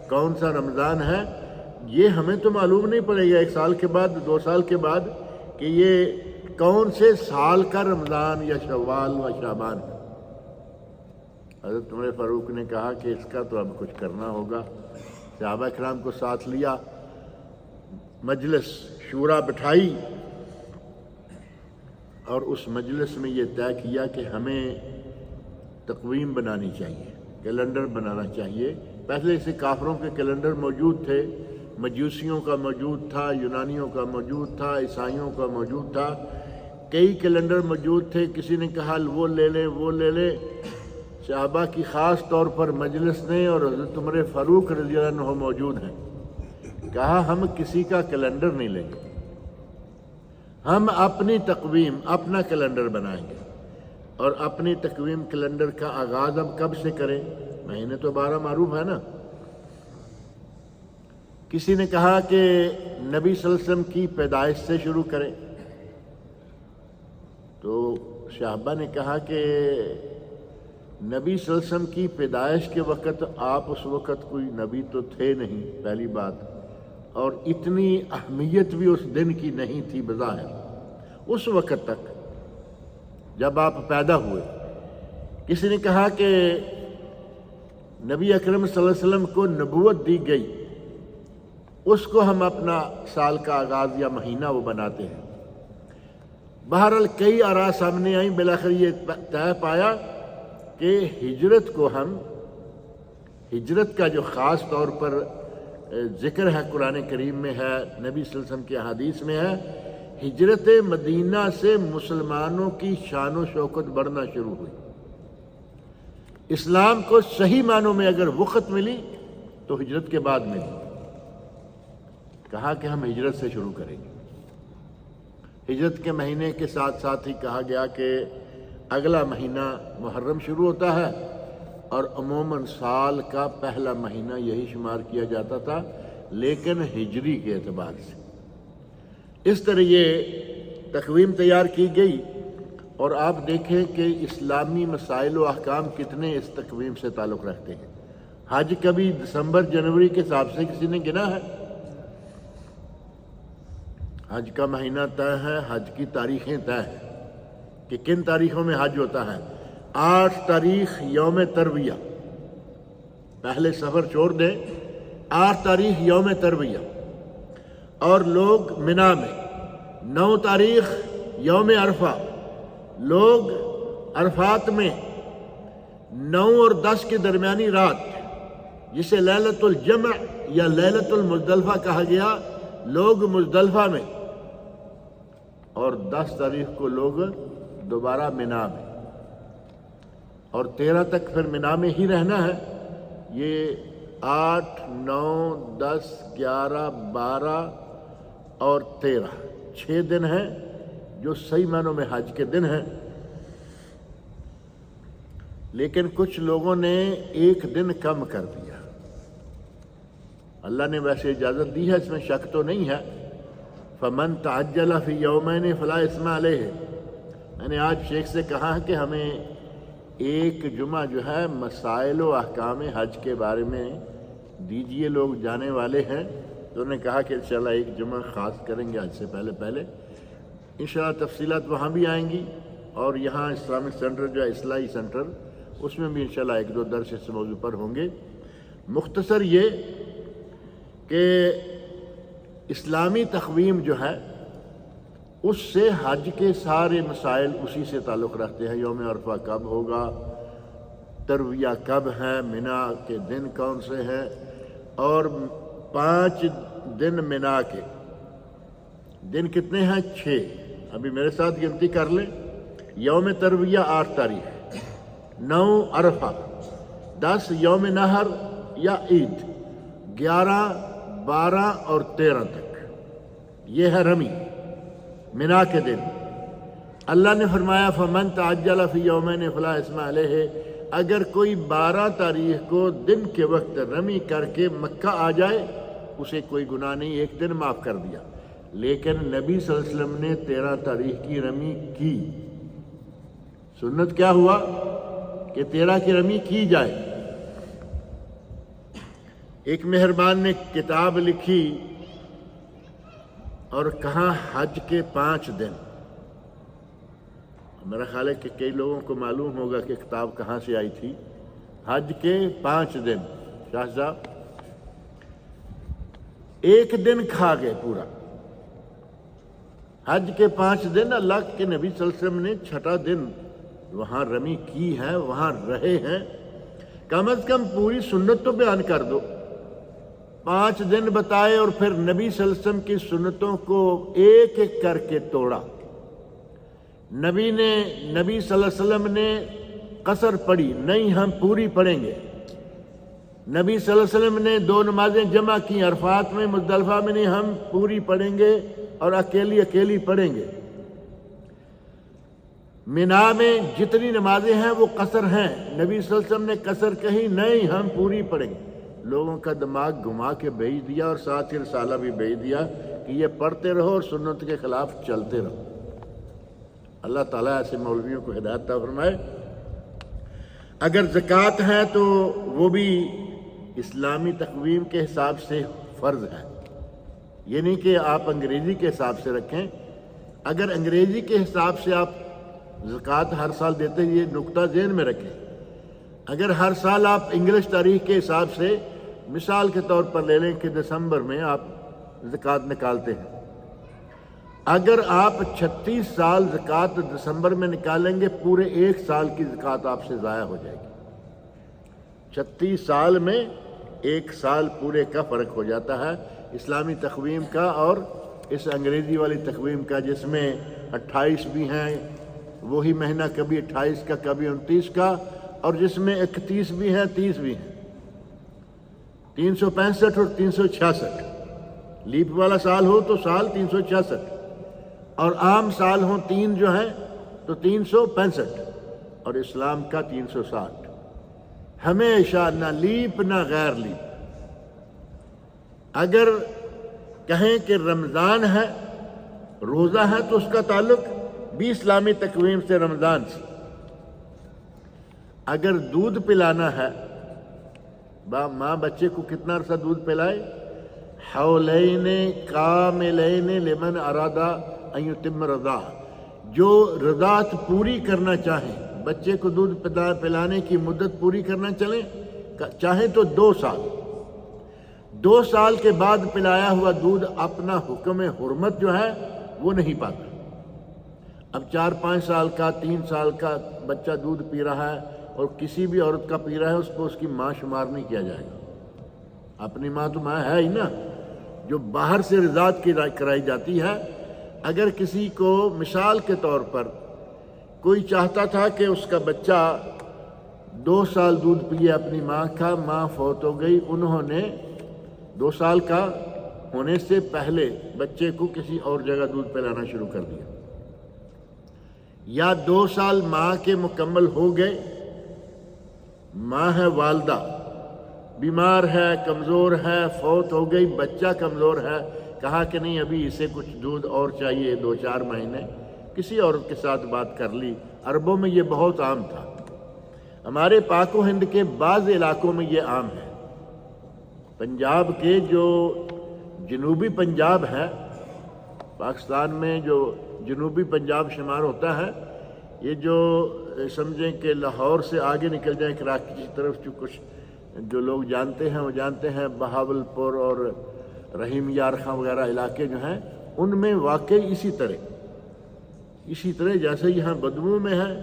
A: کون سا رمضان ہے. یہ ہمیں تو معلوم نہیں پڑے گا 1 سال کے بعد 2 سال کے بعد کہ یہ کون سے سال کا رمضان یا شوال و شعبان ہے. حضرت عمر فاروق نے کہا کہ اس کا تو اب کچھ کرنا ہوگا. صحابہ کرام کو ساتھ لیا، مجلس شورا بٹھائی اور اس مجلس میں یہ طے کیا کہ ہمیں تقویم بنانی چاہیے، کیلنڈر بنانا چاہیے. پہلے سے کافروں کے کیلنڈر موجود تھے، مجوسیوں کا موجود تھا، یونانیوں کا موجود تھا، عیسائیوں کا موجود تھا، کئی کیلنڈر موجود تھے. کسی نے کہا وہ لے لیں وہ لے لیں. صحابہ کی خاص طور پر مجلس نے اور حضرت عمر فاروق رضی اللہ عنہ موجود ہیں، کہا ہم کسی کا کیلنڈر نہیں لیں گے، ہم اپنی تقویم اپنا کیلنڈر بنائیں گے. اور اپنی تقویم کیلنڈر کا آغاز اب کب سے کریں؟ مہینے تو 12 معروف ہے نا. کسی نے کہا کہ نبی صلی اللہ علیہ وسلم کی پیدائش سے شروع کریں، تو صحابہ نے کہا کہ نبی صلی اللہ علیہ وسلم کی پیدائش کے وقت آپ اس وقت کوئی نبی تو تھے نہیں پہلی بات، اور اتنی اہمیت بھی اس دن کی نہیں تھی بظاہر اس وقت تک جب آپ پیدا ہوئے. کسی نے کہا کہ نبی اکرم صلی اللہ علیہ وسلم کو نبوت دی گئی، اس کو ہم اپنا سال کا آغاز یا مہینہ وہ بناتے ہیں. بہرحال کئی آراء سامنے آئیں، بالآخر یہ طے پایا کہ ہجرت کو ہم، ہجرت کا جو خاص طور پر ذکر ہے قرآن کریم میں ہے، نبی صلی اللہ علیہ وسلم کی احادیث میں ہے، ہجرت مدینہ سے مسلمانوں کی شان و شوکت بڑھنا شروع ہوئی. اسلام کو صحیح معنوں میں اگر وقت ملی تو ہجرت کے بعد ملی. کہا کہ ہم ہجرت سے شروع کریں گے. ہجرت کے مہینے کے ساتھ ساتھ ہی کہا گیا کہ اگلا مہینہ محرم شروع ہوتا ہے اور عموماً سال کا پہلا مہینہ یہی شمار کیا جاتا تھا، لیکن ہجری کے اعتبار سے. اس طرح یہ تقویم تیار کی گئی. اور آپ دیکھیں کہ اسلامی مسائل و احکام کتنے اس تقویم سے تعلق رکھتے ہیں. حج کبھی دسمبر جنوری کے حساب سے کسی نے گنا ہے؟ حج کا مہینہ طے ہے، حج کی تاریخیں طے ہیں کہ کن تاریخوں میں حج ہوتا ہے. 8 تاریخ یوم ترویہ، پہلے سفر چھوڑ دیں، 8 تاریخ یوم ترویہ. اور لوگ منا میں 9 تاریخ یوم عرفہ، لوگ عرفات میں 9 اور 10 کے درمیانی رات، جسے لیلۃ الجمع یا لیلۃ المزدلفہ کہا گیا، لوگ مزدلفہ میں. اور 10 تاریخ کو لوگ دوبارہ منا میں، اور 13 تک پھر منا میں ہی رہنا ہے. یہ 8, 9, 10, 11, 12 اور 13 6 دن ہیں جو صحیح معنوں میں حج کے دن ہیں، لیکن کچھ لوگوں نے ایک دن کم کر دیا۔ اللہ نے ویسے اجازت دی ہے، اس میں شک تو نہیں ہے۔ فمن تعجل فی یومین فلا اثم علیہ، میں نے آج شیخ سے کہا کہ ہمیں ایک جمعہ جو ہے مسائل و احکام حج کے بارے میں دیجئے، لوگ جانے والے ہیں، تو انہوں نے کہا کہ انشاءاللہ ایک جمعہ خاص کریں گے حج سے پہلے انشاءاللہ۔ تفصیلات وہاں بھی آئیں گی، اور یہاں اسلامک سینٹر جو ہے اصلاحی سینٹر، اس میں بھی انشاءاللہ 1-2 درس اس موضوع پر ہوں گے۔ مختصر یہ کہ اسلامی تقویم جو ہے اس سے حج کے سارے مسائل اسی سے تعلق رکھتے ہیں۔ یوم عرفہ کب ہوگا، ترویہ کب ہے، منا کے دن کون سے ہیں، اور 5 دن منا کے دن کتنے ہیں؟ 6۔ ابھی میرے ساتھ گنتی کر لیں۔ یوم ترویہ 8 تاریخ، 9 عرفہ، 10 یوم نحر یا عید، 11، 12 اور 13 تک یہ ہے رمی منا کے دن۔ اللہ نے فرمایا فمن تعجل فی یومین فلا اثم علیہ، اگر کوئی 12 تاریخ کو دن کے وقت رمی کر کے مکہ آ جائے اسے کوئی گناہ نہیں، ایک دن معاف کر دیا۔ لیکن نبی صلی اللہ علیہ وسلم نے 13 تاریخ کی رمی کی۔ سنت کیا ہوا کہ 13 کی رمی کی جائے۔ ایک مہربان نے کتاب لکھی اور کہا حج کے 5 دن۔ میرا خیال ہے کہ کئی لوگوں کو معلوم ہوگا کہ کتاب کہاں سے آئی تھی۔ حج کے 5 دن، شاہ صاحب ایک دن کھا گئے پورا۔ حج کے 5 دن اللہ کے نبی صلی اللہ علیہ وسلم نے 6واں دن وہاں رمی کی ہے، وہاں رہے ہیں، کم از کم پوری سنت تو بیان کر دو۔ 5 دن بتائے اور پھر نبی صلی اللہ علیہ وسلم کی سنتوں کو ایک ایک کر کے توڑا۔ نبی صلی اللہ علیہ وسلم نے قصر پڑھی، نہیں ہم پوری پڑھیں گے۔ نبی صلی اللہ علیہ وسلم نے 2 نمازیں جمع کی، عرفات میں، مزدلفہ میں، نہیں ہم پوری پڑھیں گے اور اکیلی پڑھیں گے۔ منا میں جتنی نمازیں ہیں وہ قصر ہیں، نبی صلی اللہ علیہ وسلم نے قصر کہی، نہیں ہم پوری پڑھیں گے۔ لوگوں کا دماغ گھما کے بھیج دیا اور ساتھ ہی رسالہ بھی بھیج دیا کہ یہ پڑھتے رہو اور سنت کے خلاف چلتے رہو۔ اللہ تعالیٰ ایسے مولویوں کو ہدایت عطا فرمائے۔ اگر زکوٰۃ ہے تو وہ بھی اسلامی تقویم کے حساب سے فرض ہے، یہ نہیں کہ آپ انگریزی کے حساب سے رکھیں۔ اگر انگریزی کے حساب سے آپ زکوٰۃ ہر سال دیتے ہیں، یہ نقطہ ذہن میں رکھیں۔ اگر ہر سال آپ انگلش تاریخ کے حساب سے مثال کے طور پر لے لیں کہ دسمبر میں آپ زکوٰۃ نکالتے ہیں، اگر آپ 36 سال زکوٰۃ دسمبر میں نکالیں گے، پورے 1 سال کی زکوٰۃ آپ سے ضائع ہو جائے گی۔ 36 سال میں 1 سال پورے کا فرق ہو جاتا ہے اسلامی تقویم کا اور اس انگریزی والی تقویم کا، جس میں 28 بھی ہیں، وہی مہینہ کبھی 28 کا کبھی 29 کا، اور جس میں 31 بھی ہیں 30 بھی ہیں، 365 اور 366۔ لیپ والا سال ہو تو سال 366، اور عام سال ہوں 3 جو ہیں تو 365، اور اسلام کا 360۔ ہمیشہ نہ لیپ نہ غیر لیپ۔ اگر کہیں کہ رمضان ہے، روزہ ہے، تو اس کا تعلق بھی اسلامی تقویم سے رمضان سے۔ اگر دودھ پلانا ہے، ماں بچے کو کتنا عرصہ دودھ پلائے؟ حولین کاملین لمن ارادہ ان یتم رضاع، جو رضاعت پوری کرنا چاہیں، بچے کو دودھ پلانے کی مدت پوری کرنا چاہیں تو 2 سال۔ 2 سال کے بعد پلایا ہوا دودھ اپنا حکم حرمت جو ہے وہ نہیں پاتا۔ اب 4-5 سال کا، 3 سال کا بچہ دودھ پی رہا ہے اور کسی بھی عورت کا پی رہا ہے، اس کو اس کی ماں شمار نہیں کیا جائے گا۔ اپنی ماں تو ماں ہے ہی نا، جو باہر سے رضاعت کرائی جاتی ہے۔ اگر کسی کو مثال کے طور پر کوئی چاہتا تھا کہ اس کا بچہ 2 سال دودھ پیے اپنی ماں کا، ماں فوت ہو گئی، انہوں نے 2 سال کا ہونے سے پہلے بچے کو کسی اور جگہ دودھ پلانا شروع کر دیا، یا 2 سال ماں کے مکمل ہو گئے، ماں ہے والدہ، بیمار ہے، کمزور ہے، فوت ہو گئی، بچہ کمزور ہے، کہا کہ نہیں ابھی اسے کچھ دودھ اور چاہیے 2-4 مہینے، کسی عورت کے ساتھ بات کر لی۔ عربوں میں یہ بہت عام تھا، ہمارے پاک و ہند کے بعض علاقوں میں یہ عام ہے۔ پنجاب کے جو جنوبی پنجاب ہے، پاکستان میں جو جنوبی پنجاب شمار ہوتا ہے، یہ جو سمجھیں کہ لاہور سے آگے نکل جائیں کراچی کی طرف، جو کچھ جو لوگ جانتے ہیں وہ جانتے ہیں، بہاول پور اور رحیم یار خاں وغیرہ علاقے جو ہیں، ان میں واقعی اسی طرح جیسے یہاں بدبو میں ہے۔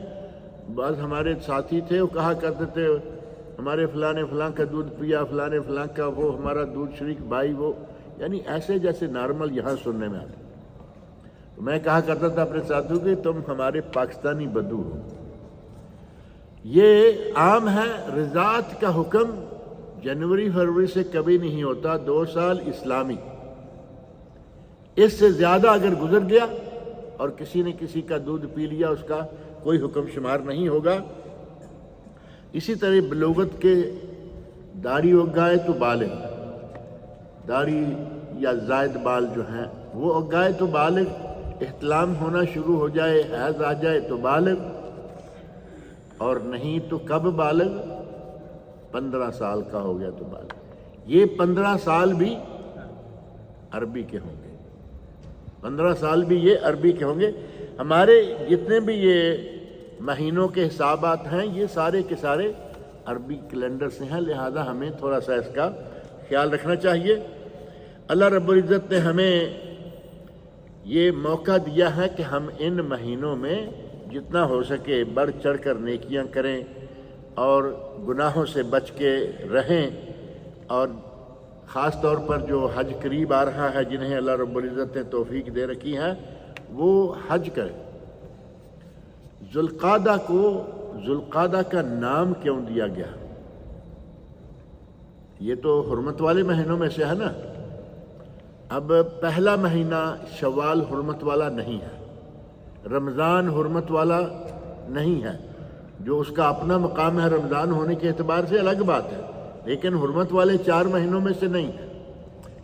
A: بعض ہمارے ساتھی تھے، وہ کہا کرتے تھے ہمارے فلاں نے فلاں کا دودھ پیا، فلاں نے فلاں کا، وہ ہمارا دودھ شریک بھائی، وہ یعنی ایسے جیسے نارمل یہاں سننے میں آتے۔ میں کہا کرتا تھا اپنے ساتھیوں کہ تم ہمارے پاکستانی بدو ہو۔ یہ عام ہے، رضاعت کا حکم جنوری فروری سے کبھی نہیں ہوتا، 2 سال اسلامی، اس سے زیادہ اگر گزر گیا اور کسی نے کسی کا دودھ پی لیا، اس کا کوئی حکم شمار نہیں ہوگا۔ اسی طرح بلوغت کے داڑھی اگائے تو بالغ، داڑھی یا زائد بال جو ہیں وہ اگائے تو بالغ، احتلام ہونا شروع ہو جائے، حیض آ جائے تو بالغ، اور نہیں تو کب بالغ؟ 15 سال کا ہو گیا تو بالغ۔ یہ 15 سال بھی عربی کے ہوں گے، 15 سال بھی یہ عربی کے ہوں گے۔ ہمارے جتنے بھی یہ مہینوں کے حسابات ہیں یہ سارے کے سارے عربی کیلنڈر سے ہیں، لہذا ہمیں تھوڑا سا اس کا خیال رکھنا چاہیے۔ اللہ رب العزت نے ہمیں یہ موقع دیا ہے کہ ہم ان مہینوں میں جتنا ہو سکے بڑھ چڑھ کر نیکیاں کریں اور گناہوں سے بچ کے رہیں، اور خاص طور پر جو حج قریب آ رہا ہے، جنہیں اللہ رب العزت نے توفیق دے رکھی ہے، وہ حج کریں۔ ذوالقعدہ کو ذوالقعدہ کا نام کیوں دیا گیا؟ یہ تو حرمت والے مہینوں میں سے ہے نا۔ اب پہلا مہینہ شوال حرمت والا نہیں ہے، رمضان حرمت والا نہیں ہے، جو اس کا اپنا مقام ہے رمضان ہونے کے اعتبار سے الگ بات ہے، لیکن حرمت والے 4 مہینوں میں سے نہیں ہے۔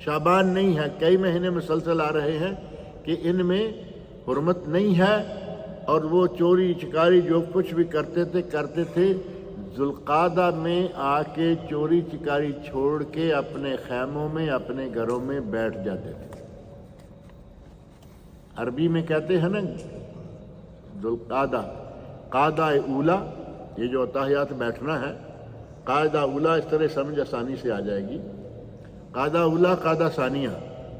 A: شعبان نہیں ہے، کئی مہینے مسلسل آ رہے ہیں کہ ان میں حرمت نہیں ہے، اور وہ چوری چکاری جو کچھ بھی کرتے تھے ذوالقعدہ میں آ کے چوری چکاری چھوڑ کے اپنے خیموں میں، اپنے گھروں میں بیٹھ جاتے تھے۔ عربی میں کہتے ہیں نا ذوالقعدہ، قعدہ اولا، یہ جو اتحیات بیٹھنا ہے، قاعدہ اولا اس طرح سمجھ آسانی سے آ جائے گی، قعدہ اولا قعدہ ثانیہ،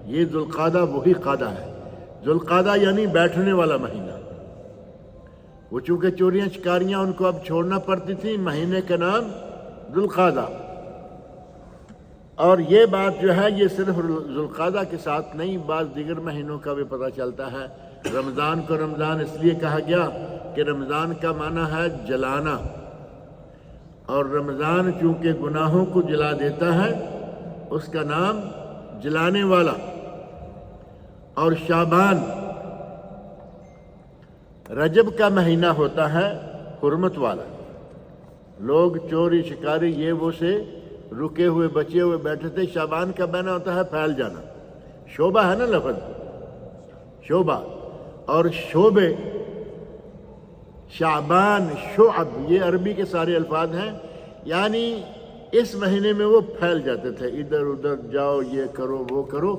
A: یہ ذوالقعدہ وہی قعدہ ہے۔ ذوالقعدہ یعنی بیٹھنے والا مہینہ۔ وہ چونکہ چوریاں چکاریاں ان کو اب چھوڑنا پڑتی تھی، مہینے کا نام ذوالقعدہ۔ اور یہ بات جو ہے یہ صرف ذوالقعدہ کے ساتھ نہیں، بعض دیگر مہینوں کا بھی پتہ چلتا ہے۔ رمضان کو رمضان اس لیے کہا گیا کہ رمضان کا معنی ہے جلانا، اور رمضان چونکہ گناہوں کو جلا دیتا ہے اس کا نام جلانے والا۔ اور شعبان رجب کا مہینہ ہوتا ہے حرمت والا، لوگ چوری شکاری یہ وہ سے رکے ہوئے بچے ہوئے بیٹھے تھے۔ شعبان کا معنی ہوتا ہے پھیل جانا، شعبہ ہے نا لفظ، شعبہ اور شعبے، شعبان، شعب، یہ عربی کے سارے الفاظ ہیں، یعنی اس مہینے میں وہ پھیل جاتے تھے، ادھر ادھر جاؤ، یہ کرو وہ کرو۔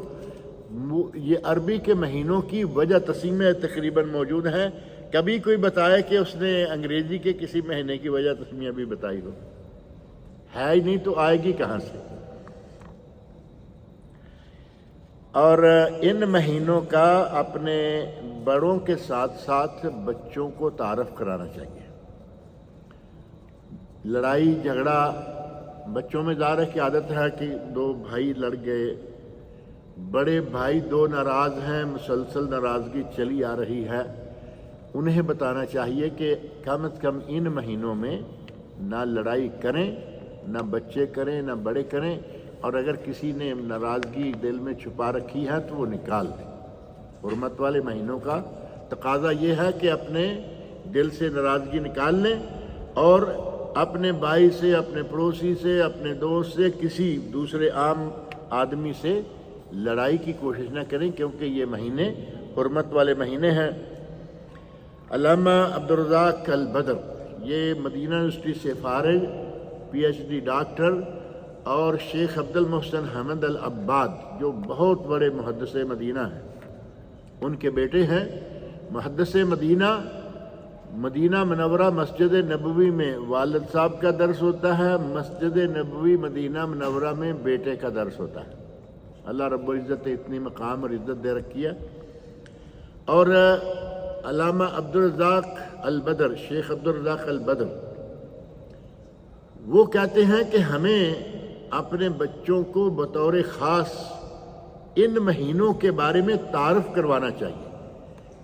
A: یہ عربی کے مہینوں کی وجہ تسمیہ تقریباً موجود ہے، کبھی کوئی بتایا کہ اس نے انگریزی کے کسی مہینے کی وجہ تسمیہ بھی بتائی ہو؟ ہے ہی نہیں تو آئے گی کہاں سے؟ اور ان مہینوں کا اپنے بڑوں کے ساتھ ساتھ بچوں کو تعارف کرانا چاہیے۔ لڑائی جھگڑا بچوں میں ظاہر ہے کہ عادت ہے کہ 2 بھائی لڑ گئے، بڑے بھائی 2 ناراض ہیں، مسلسل ناراضگی چلی آ رہی ہے، انہیں بتانا چاہیے کہ کم از کم ان مہینوں میں نہ لڑائی کریں، نہ بچے کریں، نہ بڑے کریں، اور اگر کسی نے ناراضگی دل میں چھپا رکھی ہے تو وہ نکال دیں۔ حرمت والے مہینوں کا تقاضا یہ ہے کہ اپنے دل سے ناراضگی نکال لیں اور اپنے بھائی سے، اپنے پڑوسی سے، اپنے دوست سے، کسی دوسرے عام آدمی سے لڑائی کی کوشش نہ کریں، کیونکہ یہ مہینے حرمت والے مہینے ہیں۔ علامہ عبدالرزاق البدر، یہ مدینہ یونیورسٹی سے فارغ پی ایچ ڈی ڈاکٹر، اور شیخ عبد المحسن حمد العباد جو بہت بڑے محدث مدینہ ہیں، ان کے بیٹے ہیں۔ محدث مدینہ، مدینہ منورہ مسجد نبوی میں والد صاحب کا درس ہوتا ہے، مسجد نبوی مدینہ منورہ میں بیٹے کا درس ہوتا ہے۔ اللہ رب العزت نے اتنی مقام اور عزت دے رکھی ہے۔ اور علامہ عبدالرزاق البدر، شیخ عبدالرزاق البدر، وہ کہتے ہیں کہ ہمیں اپنے بچوں کو بطور خاص ان مہینوں کے بارے میں تعارف کروانا چاہیے،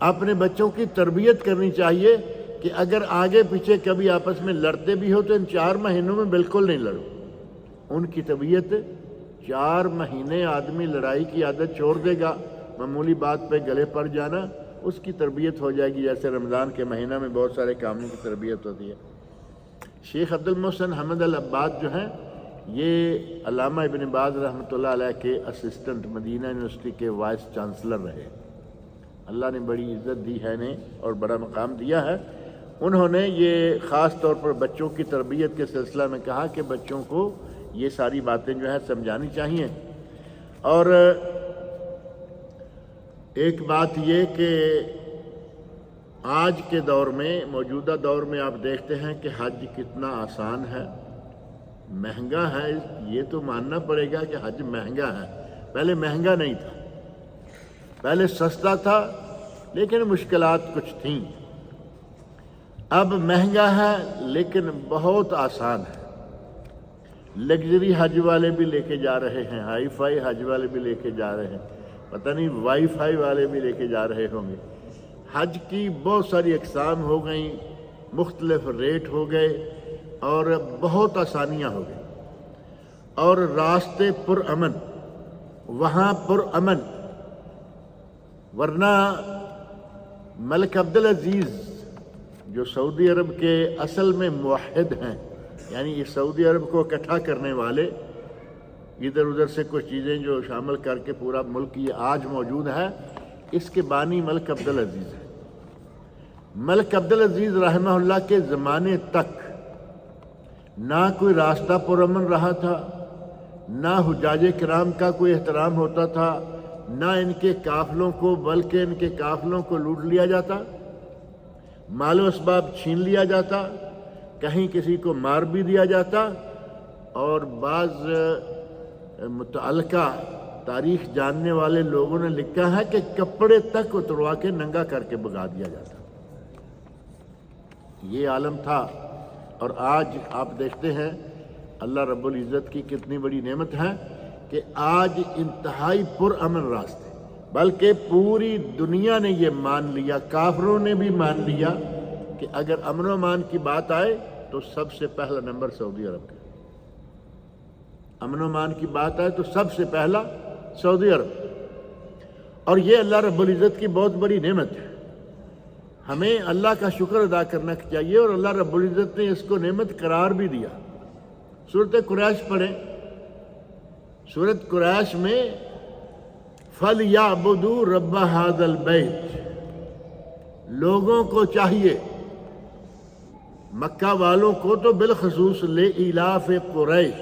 A: اپنے بچوں کی تربیت کرنی چاہیے کہ اگر آگے پیچھے کبھی آپس میں لڑتے بھی ہو تو ان 4 مہینوں میں بالکل نہیں لڑو۔ ان کی طبیعت 4 مہینے آدمی لڑائی کی عادت چھوڑ دے گا، معمولی بات پہ گلے پڑ جانا، اس کی تربیت ہو جائے گی، جیسے رمضان کے مہینہ میں بہت سارے کاموں کی تربیت ہوتی ہے۔ شیخ عبد المحسن حمد العباد جو ہیں، یہ علامہ ابن باز رحمۃ اللہ علیہ کے اسسٹنٹ مدینہ یونیورسٹی کے وائس چانسلر رہے۔ اللہ نے بڑی عزت دی ہے انہیں اور بڑا مقام دیا ہے۔ انہوں نے یہ خاص طور پر بچوں کی تربیت کے سلسلہ میں کہا کہ بچوں کو یہ ساری باتیں جو ہے سمجھانی چاہیے۔ اور ایک بات یہ کہ آج کے دور میں، موجودہ دور میں آپ دیکھتے ہیں کہ حج کتنا آسان ہے، مہنگا ہے، یہ تو ماننا پڑے گا کہ حج مہنگا ہے۔ پہلے مہنگا نہیں تھا، پہلے سستا تھا لیکن مشکلات کچھ تھیں۔ اب مہنگا ہے لیکن بہت آسان ہے۔ لگژری حج والے بھی لے کے جا رہے ہیں، ہائی فائی حج والے بھی لے کے جا رہے ہیں، پتہ نہیں وائی فائی والے بھی لے کے جا رہے ہوں گے۔ حج کی بہت ساری اقسام ہو گئیں، مختلف ریٹ ہو گئے اور بہت آسانیاں ہو گئیں، اور راستے پرامن، وہاں پرامن۔ ورنہ ملک عبدالعزیز جو سعودی عرب کے اصل میں موحد ہیں، یعنی اس سعودی عرب کو اکٹھا کرنے والے، ادھر ادھر سے کچھ چیزیں جو شامل کر کے پورا ملک یہ آج موجود ہے، اس کے بانی ملک عبدالعزیز ہے۔ ملک عبدالعزیز رحمہ اللہ کے زمانے تک نہ کوئی راستہ پرامن رہا تھا، نہ حجاج کرام کا کوئی احترام ہوتا تھا، نہ ان کے قافلوں کو، بلکہ ان کے قافلوں کو لوٹ لیا جاتا، مال و اسباب چھین لیا جاتا، کہیں کسی کو مار بھی دیا جاتا، اور بعض متعلقہ تاریخ جاننے والے لوگوں نے لکھا ہے کہ کپڑے تک اتروا کے ننگا کر کے بھگا دیا جاتا۔ یہ عالم تھا، اور آج آپ دیکھتے ہیں اللہ رب العزت کی کتنی بڑی نعمت ہے کہ آج انتہائی پرامن راستے، بلکہ پوری دنیا نے یہ مان لیا، کافروں نے بھی مان لیا کہ اگر امن و امان کی بات آئے تو سب سے پہلا نمبر سعودی عرب کا۔ امن و امان کی بات آئے تو سب سے پہلا سعودی عرب، اور یہ اللہ رب العزت کی بہت بڑی نعمت ہے۔ ہمیں اللہ کا شکر ادا کرنا چاہیے، اور اللہ رب العزت نے اس کو نعمت قرار بھی دیا۔ سورۃ قریش پڑھیں، سورۃ قریش میں فَلْيَعْبُدُوا رَبَّ هَذَا الْبَيْتِ، لوگوں کو چاہیے، مکہ والوں کو تو بالخصوص لِإِعْلَافِ قریش،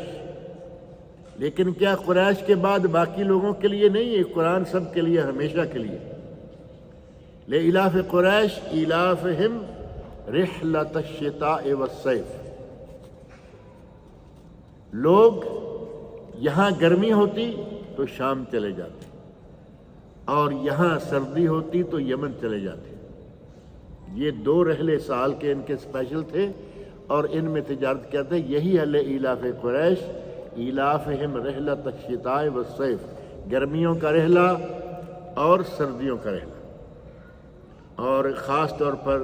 A: لیکن کیا قریش کے بعد باقی لوگوں کے لیے نہیں؟ یہ قرآن سب کے لیے، ہمیشہ کے لیے۔ لِإِعْلَافِ قریش إِعْلَافِهِمْ رِحْلَةَ الشِّتَاءِ وَالصَّيْفِ، لوگ یہاں گرمی ہوتی تو شام چلے جاتے، اور یہاں سردی ہوتی تو یمن چلے جاتے۔ یہ 2 رحلے سال کے ان کے اسپیشل تھے، اور ان میں تجارت کیا تھے، یہی ہے لِإِعْلَافِ قریش إِعْلَافِهِمْ رِحْلَةَ الشِّتَاءِ وَالصَّيْفِ، گرمیوں کا رحلہ اور سردیوں کا رحلہ۔ اور خاص طور پر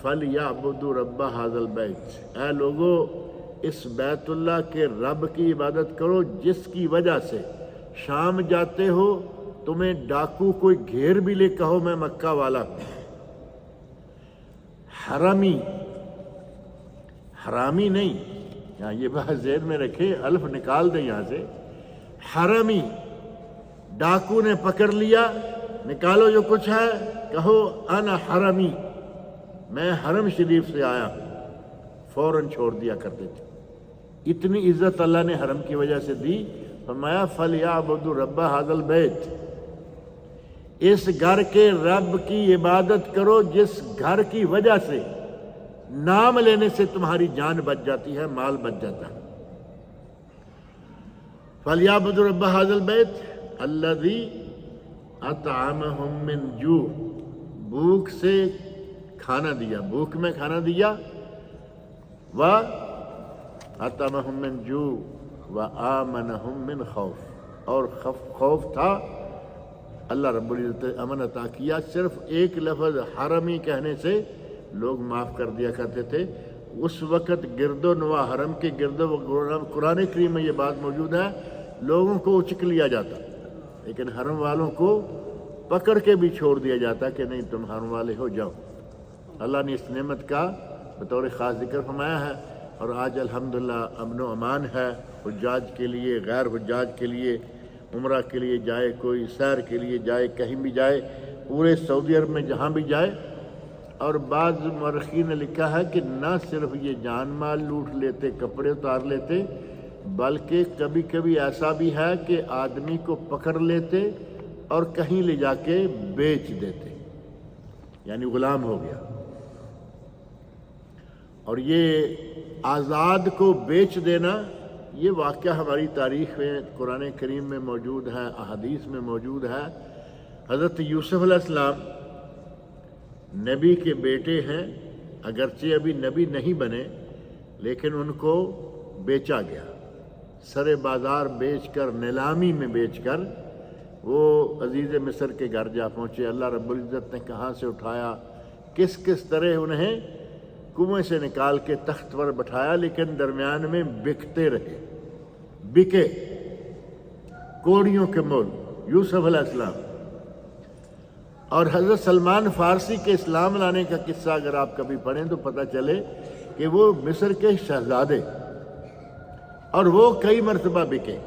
A: فَلْيَعْبُدُوا رَبَّ هَذَا الْبَيْتِ، اے لوگو اس بیت اللہ کے رب کی عبادت کرو جس کی وجہ سے شام جاتے ہو تمہیں ڈاکو کوئی گھیر بھی لے کہو میں مکہ والا ہوں۔ حرمی، حرامی نہیں، یہاں یہ بات ذہن میں رکھے، الف نکال دیں یہاں سے، حرمی، ڈاکو نے پکڑ لیا، نکالو جو کچھ ہے، کہو انا حرمی، میں حرم شریف سے آیا ہوں، فوراً چھوڑ دیا کرتے تھے۔ اتنی عزت اللہ نے حرم کی وجہ سے دی، فرمایا فَلْيَعْبُدُوا رَبَّ هَذَا الْبَيْتِ، اس گھر کے رب کی عبادت کرو جس گھر کی وجہ سے نام لینے سے تمہاری جان بچ جاتی ہے، مال بچ جاتا ہے۔ فَلْيَعْبُدُوا رَبَّ هَذَا الْبَيْتِ الَّذِي أَطْعَمَهُم مِّن جُوعٍ، بھوک سے کھانا دیا، بھوک میں کھانا دیا، وَأَطْعَمَهُم مِّن جُوعٍ وَآمَنَهُم مِّن خوف، اور خوف تھا، اللہ رب العزت امن عطا کیا۔ صرف ایک لفظ حرمی کہنے سے لوگ معاف کر دیا کرتے تھے۔ اس وقت گرد و نواح حرم کے گرد و قرآن کریم میں یہ بات موجود ہے، لوگوں کو اچک لیا جاتا، لیکن حرم والوں کو پکڑ کے بھی چھوڑ دیا جاتا کہ نہیں تم حرم والے ہو، جاؤ۔ اللہ نے اس نعمت کا بطور خاص ذکر فرمایا ہے، اور آج الحمدللہ امن و امان ہے حجاج کے لیے، غیر حجاج کے لیے، عمرہ کے لیے جائے، کوئی سیر کے لیے جائے، کہیں بھی جائے، پورے سعودی عرب میں جہاں بھی جائے۔ اور بعض مورخین نے لکھا ہے کہ نہ صرف یہ جان مال لوٹ لیتے، کپڑے اتار لیتے، بلکہ کبھی کبھی ایسا بھی ہے کہ آدمی کو پکڑ لیتے اور کہیں لے جا کے بیچ دیتے، یعنی غلام ہو گیا۔ اور یہ آزاد کو بیچ دینا، یہ واقعہ ہماری تاریخ میں قرآن کریم میں موجود ہے، احادیث میں موجود ہے۔ حضرت یوسف علیہ السلام نبی کے بیٹے ہیں، اگرچہ ابھی نبی نہیں بنے، لیکن ان کو بیچا گیا، سر بازار بیچ کر، نیلامی میں بیچ کر وہ عزیز مصر کے گھر جا پہنچے۔ اللہ رب العزت نے کہاں سے اٹھایا، کس کس طرح انہیں کنویں سے نکال کے تخت پر بٹھایا، لیکن درمیان میں بکتے رہے، بکے کوڑیوں کے مول یوسف علیہ السلام۔ اور حضرت سلمان فارسی کے اسلام لانے کا قصہ اگر آپ کبھی پڑھیں تو پتہ چلے کہ وہ مصر کے شہزادے، اور وہ کئی مرتبہ بکے،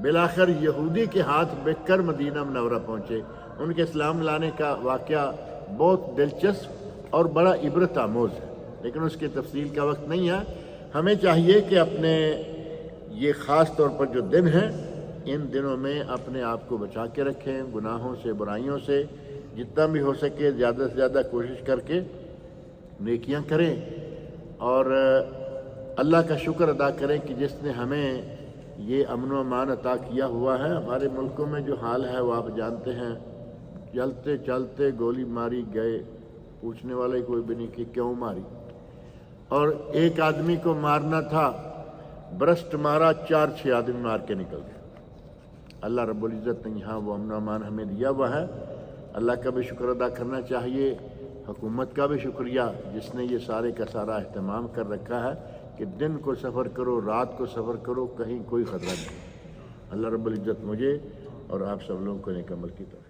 A: بالآخر یہودی کے ہاتھ بک کر مدینہ منورہ پہنچے۔ ان کے اسلام لانے کا واقعہ بہت دلچسپ اور بڑا عبرت آموز ہے، لیکن اس کی تفصیل کا وقت نہیں ہے۔ ہمیں چاہیے کہ اپنے یہ خاص طور پر جو دن ہیں، ان دنوں میں اپنے آپ کو بچا کے رکھیں، گناہوں سے، برائیوں سے، جتنا بھی ہو سکے زیادہ سے زیادہ کوشش کر کے نیکیاں کریں، اور اللہ کا شکر ادا کریں کہ جس نے ہمیں یہ امن و امان عطا کیا ہوا ہے۔ ہمارے ملکوں میں جو حال ہے وہ آپ جانتے ہیں، چلتے چلتے گولی ماری گئے، پوچھنے والے کوئی بھی نہیں کہ کیوں ماری، اور ایک آدمی کو مارنا تھا، برسٹ مارا، 4-6 آدمی مار کے نکل گئے۔ اللہ رب العزت نے یہاں وہ امن و امان ہمیں دیا ہوا ہے، اللہ کا بھی شکر ادا کرنا چاہیے، حکومت کا بھی شکریہ جس نے یہ سارے کا سارا اہتمام کر رکھا ہے کہ دن کو سفر کرو، رات کو سفر کرو، کہیں کوئی خطرہ نہیں۔ اللہ رب العزت مجھے اور آپ سب لوگوں کو نیک عمل کی توفیق